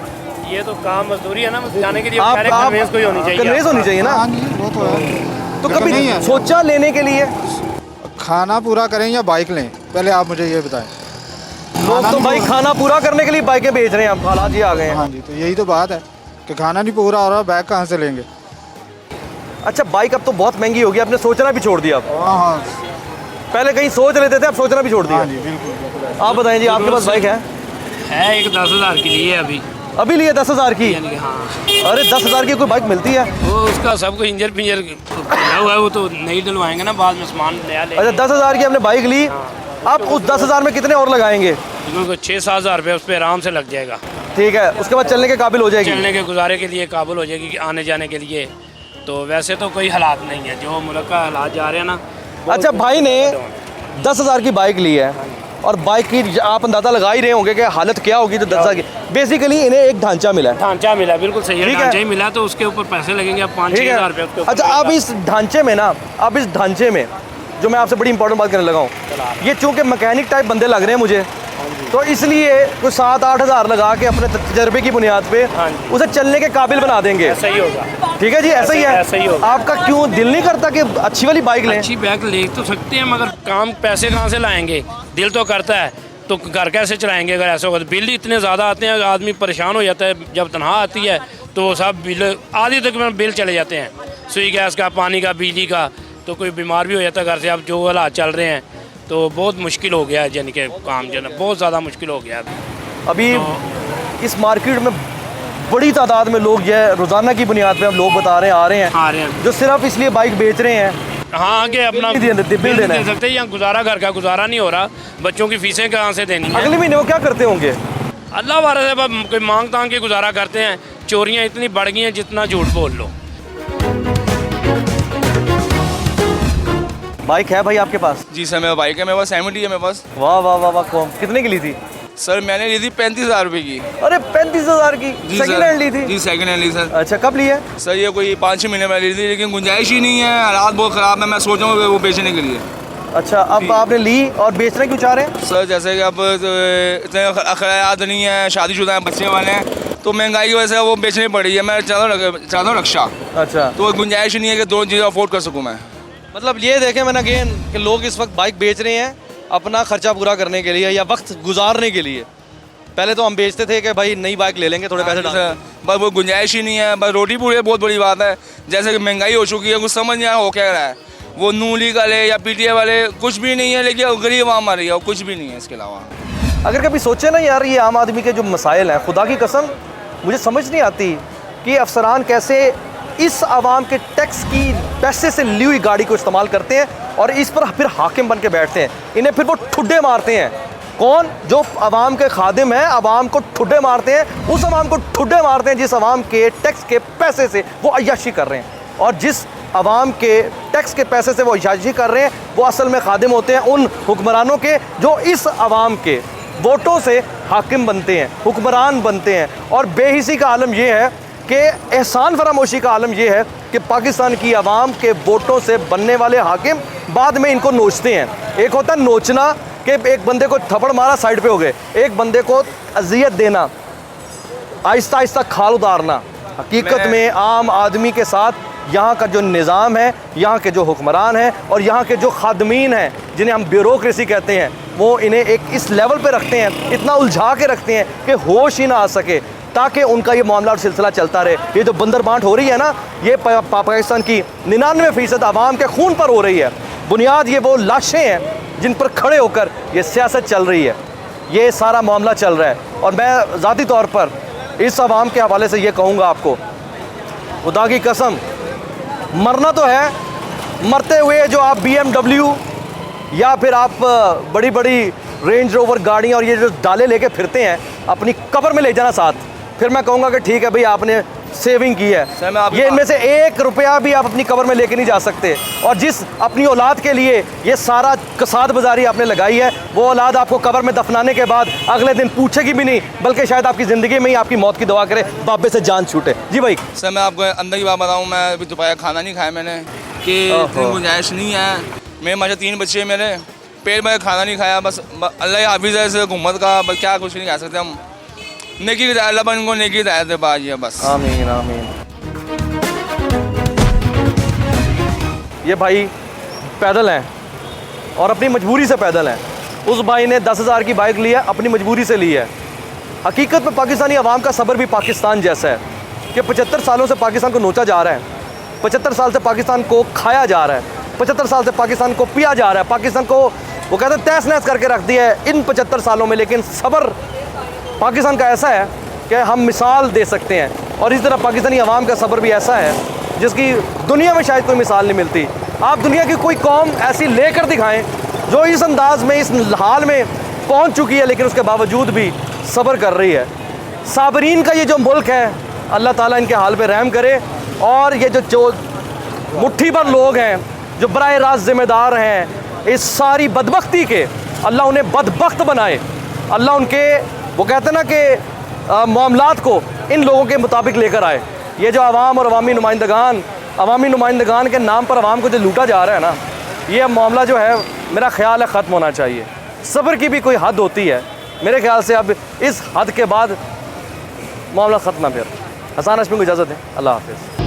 ये तो काम मजदूरी है ना, जाने के लिए आप कन्वेंस कोई होनी चाहिए। कन्वेंस होनी चाहिए ना। हाँ जी, वो तो है। तो लेकिन नहीं कभी है। सोचा लेने के लिए? खाना पूरा करें या बाइक लें, पहले आप मुझे ये बताएं। लोग तो भाई खाना पूरा करने के लिए बाइकें बेच रहे हैं, अब हालात ये आ गए हैं। हाँ जी, तो यही तो बात है कि खाना नहीं पूरा हो रहा, बाइक कहाँ से लेंगे? अच्छा, बाइक अब तो बहुत महंगी हो गई, आपने सोचना भी छोड़ दिया अब। हाँ, पहले कहीं सोच लेते थे, अब सोचना भी छोड़ दिया। हाँ जी, बिल्कुल। आप बताएं जी, आपके पास बाइक है? एक 10,000 की लिए अभी लिए 10,000 की? हाँ। अरे 10,000 की कोई बाइक मिलती है? वो उसका सब कुछ इंजन पिंजर खुला हुआ है, वो तो नहीं डलवाएंगे ना, बाद में सामान नया ले। अच्छा, 10,000 की हमने बाइक ली, आप उस 10,000 में कितने और लगाएंगे? 6-7 रुपये उस पर आराम से लग जाएगा। ठीक है, उसके बाद चलने के काबिल हो जाएगी? चलने के गुजारे के लिए काबिल हो जाएगी, आने जाने के लिए। तो वैसे तो कोई हालात नहीं है, जो मुल्क का हालात जा रहे हैं ना। अच्छा, भाई ने 10,000 की बाइक ली है, और बाइक की आप अंदाजा लगा ही रहे होंगे कि हालत क्या होगी। तो 10,000 की बेसिकली इन्हें एक ढांचा मिला है। ढांचा मिला, बिल्कुल सही है, ठीक है। ढांचा ही मिला, तो उसके ऊपर पैसे लगेंगे अब 5-6 हज़ार रुपये उसके ऊपर। अच्छा, अब इस ढांचे में ना, अब इस ढांचे में जो मैं आपसे बड़ी इंपॉर्टेंट बात करने लगा हूँ, ये चूंकि मैकेनिक टाइप बंदे लग रहे हैं मुझे, तो इसलिए कोई 7-8 हज़ार लगा के अपने तजर्बे की बुनियाद पे उसे चलने के काबिल बना देंगे। सही होगा। ठीक है जी, ऐसा ही ऐसा ही है। होगा। आपका क्यों दिल नहीं करता कि अच्छी वाली बाइक लें? अच्छी बाइक ले तो सकते हैं, मगर काम पैसे कहाँ से लाएंगे? दिल तो करता है, तो घर कैसे चलाएंगे अगर ऐसा होगा? बिल इतने ज़्यादा आते हैं, आदमी परेशान हो जाता है। जब तनख्वाह आती है तो सब बिल आधी तक बिल चले जाते हैं, सुई गैस का, पानी का, बिजली का। तो कोई बीमार भी हो जाता है घर से। अब जो हालात चल रहे हैं तो बहुत मुश्किल हो गया है, यानी कि काम जो है बहुत ज़्यादा मुश्किल हो गया है अभी। इस मार्केट में बड़ी तादाद में लोग ये रोज़ाना की बुनियाद पे हम लोग बता रहे हैं आ रहे हैं जो सिर्फ इसलिए बाइक बेच रहे हैं। हाँ, आगे अपना बिल देना दे सकते हैं, या गुजारा घर का गुजारा नहीं हो रहा, बच्चों की फीसें कहाँ से देनी है? अगले महीने वो क्या करते होंगे? अल्लाह वाले से कोई मांग तांग के गुजारा करते हैं। चोरियाँ इतनी बढ़ गई हैं जितना झूठ बोल लो। बाइक है भाई आपके पास? जी सर, मेरा बाइक है, मेरे पास 70 है मेरे पास। वाह वाह वाह वाह, कौन कितने की ली थी? सर मैंने ली थी 35,000 रुपये की। अरे 35,000 की सेकंड हैंड ली थी? जी सेकंड हैंड ली सर। अच्छा, कब ली है? सर ये कोई 5-6 महीने में ली थी, लेकिन गुंजाइश ही नहीं है, हालात बहुत ख़राब है। मैं सोच रहा हूँ वो बेचने के लिए। अच्छा, अब आपने ली और बेचना क्यों चाह रहे हैं? सर जैसे कि अब इतने अखरायात नहीं है, शादीशुदा हैं, बच्चे वाले हैं, तो महंगाई की वजह से वो बेचनी पड़ी है। मैं चाहता हूँ रक्षा। अच्छा, तो गुंजाइश ही नहीं है कि दोनों चीज़ें अफोर्ड कर सकूँ मैं। मतलब ये देखें मैंने अगेन कि लोग इस वक्त बाइक बेच रहे हैं अपना खर्चा पूरा करने के लिए या वक्त गुजारने के लिए। पहले तो हम बेचते थे कि भाई नई बाइक ले लेंगे, थोड़े पैसे डाल। बस वो गुंजाइश ही नहीं है, बस रोटी पूरी बहुत बड़ी बात है। जैसे कि महंगाई हो चुकी है, कुछ समझ नहीं आया हो क्या रहा है। वो नून लीग वाले या पीटीआई वाले कुछ भी नहीं है, लेकिन गरीब आम आ रही है और कुछ भी नहीं है इसके अलावा। अगर कभी सोचे ना यार, ये आम आदमी के जो मसाइल हैं, खुदा की कसम मुझे समझ नहीं आती कि अफसरान कैसे इस आवाम के टैक्स की पैसे से ली हुई गाड़ी को इस्तेमाल करते हैं और इस पर फिर हाकिम बन के बैठते हैं। इन्हें फिर वो ठुड्डे मारते हैं। कौन? जो आवाम के खादिम हैं, आवाम को ठुड्डे मारते हैं। उस आवाम को ठुड्डे मारते हैं जिस आवाम के टैक्स के पैसे से वो अय्याशी कर रहे हैं, और जिस आवाम के टैक्स के पैसे से वो अय्याशी कर रहे हैं वो असल में खादिम होते हैं उन हुक्मरानों के जो इस आवाम के वोटों से हाकिम बनते हैं, हुक्मरान बनते हैं। और बेहिसी का आलम यह है कि एहसान फरामोशी का आलम यह है कि पाकिस्तान की आवाम के वोटों से बनने वाले हाकिम बाद में इनको नोचते हैं। एक होता है नोचना कि एक बंदे को थप्पड़ मारा साइड पे हो गए, एक बंदे को अजियत देना, आहिस्ता आहिस्ता खाल उतारना। हकीकत में आम आदमी के साथ यहाँ का जो निज़ाम है, यहाँ के जो हुक्मरान हैं और यहाँ के जो खादमीन हैं जिन्हें हम ब्यूरोक्रेसी कहते हैं, वो इन्हें एक इस लेवल पे रखते हैं, इतना उलझा के रखते हैं कि होश ही ना आ सके, ताकि उनका ये मामला और सिलसिला चलता रहे। ये जो बंदर बांट हो रही है ना, ये पाकिस्तान की 99% आवाम के खून पर हो रही है। बुनियाद ये वो लाशें हैं जिन पर खड़े होकर ये सियासत चल रही है, ये सारा मामला चल रहा है। और मैं ज़ाती तौर पर इस आवाम के हवाले से ये कहूँगा आपको, खुदा की कसम, मरना तो है, मरते हुए जो आप BMW या फिर आप बड़ी बड़ी रेंज रोवर गाड़ियाँ और ये जो डाले लेके फिरते हैं, अपनी कब्र में ले जाना साथ। फिर मैं कहूँगा कि ठीक है भाई, आपने सेविंग की है, ये इनमें से 1 रुपया भी आप अपनी कब्र में लेके नहीं जा सकते। और जिस अपनी औलाद के लिए ये सारा कसाद बाजारी आपने लगाई है, वो औलाद आपको कब्र में दफनाने के बाद अगले दिन पूछेगी भी नहीं, बल्कि शायद आपकी ज़िंदगी में ही आपकी मौत की दुआ करे, बाबे से जान छूटे। जी भाई। सर मैं आपको अंदर की बात बताऊँ, मैं अभी दोपहर खाना नहीं खाया मैंने, कि इतनी गुंजाइश नहीं है। मेरे माशा 3 बच्चे, मेरे पेट में खाना नहीं खाया, बस अल्लाह हाफिज़ है इस हुकूमत का, बस क्या कुछ नहीं कह सकते हम। नेकी की अल्लाह पर इनको नेकी हिदायत दे बाज है बस। आमीन आमीन। ये भाई पैदल हैं और अपनी मजबूरी से पैदल हैं। उस भाई ने 10,000 की बाइक ली है, अपनी मजबूरी से ली है। हकीकत में पाकिस्तानी अवाम का सब्र भी पाकिस्तान जैसा है कि 75 सालों से पाकिस्तान को नोचा जा रहा है, 75 साल से पाकिस्तान को खाया जा रहा है, 75 साल से पाकिस्तान को पिया जा रहा है, पाकिस्तान को वो कहते हैं तहस नहस करके रख दिया है इन 75 सालों में। लेकिन सब्र पाकिस्तान का ऐसा है कि हम मिसाल दे सकते हैं। और इस तरह पाकिस्तानी अवाम का सब्र भी ऐसा है जिसकी दुनिया में शायद कोई मिसाल नहीं मिलती। आप दुनिया की कोई कौम ऐसी लेकर दिखाएं जो इस अंदाज में, इस हाल में पहुंच चुकी है, लेकिन उसके बावजूद भी सब्र कर रही है। साबरीन का ये जो मुल्क है, अल्लाह ताला इनके हाल पे रहम करे। और ये जो मुट्ठी भर लोग हैं जो बराह रास्त ज़िम्मेदार हैं इस सारी बदबख्ती के, अल्लाह उन्हें बदबख्त बनाए। अल्लाह उनके वो कहते हैं ना कि मामलात को इन लोगों के मुताबिक लेकर आए। ये जो आवाम और अवामी नुमाइंदगान के नाम पर आवाम को जो लूटा जा रहा है ना, ये मामला जो है मेरा ख्याल है ख़त्म होना चाहिए। सब्र की भी कोई हद होती है, मेरे ख्याल से अब इस हद के बाद मामला ख़त्म ना। फिर हसन हाशमी को इजाज़त दें। अल्लाह हाफ़िज़।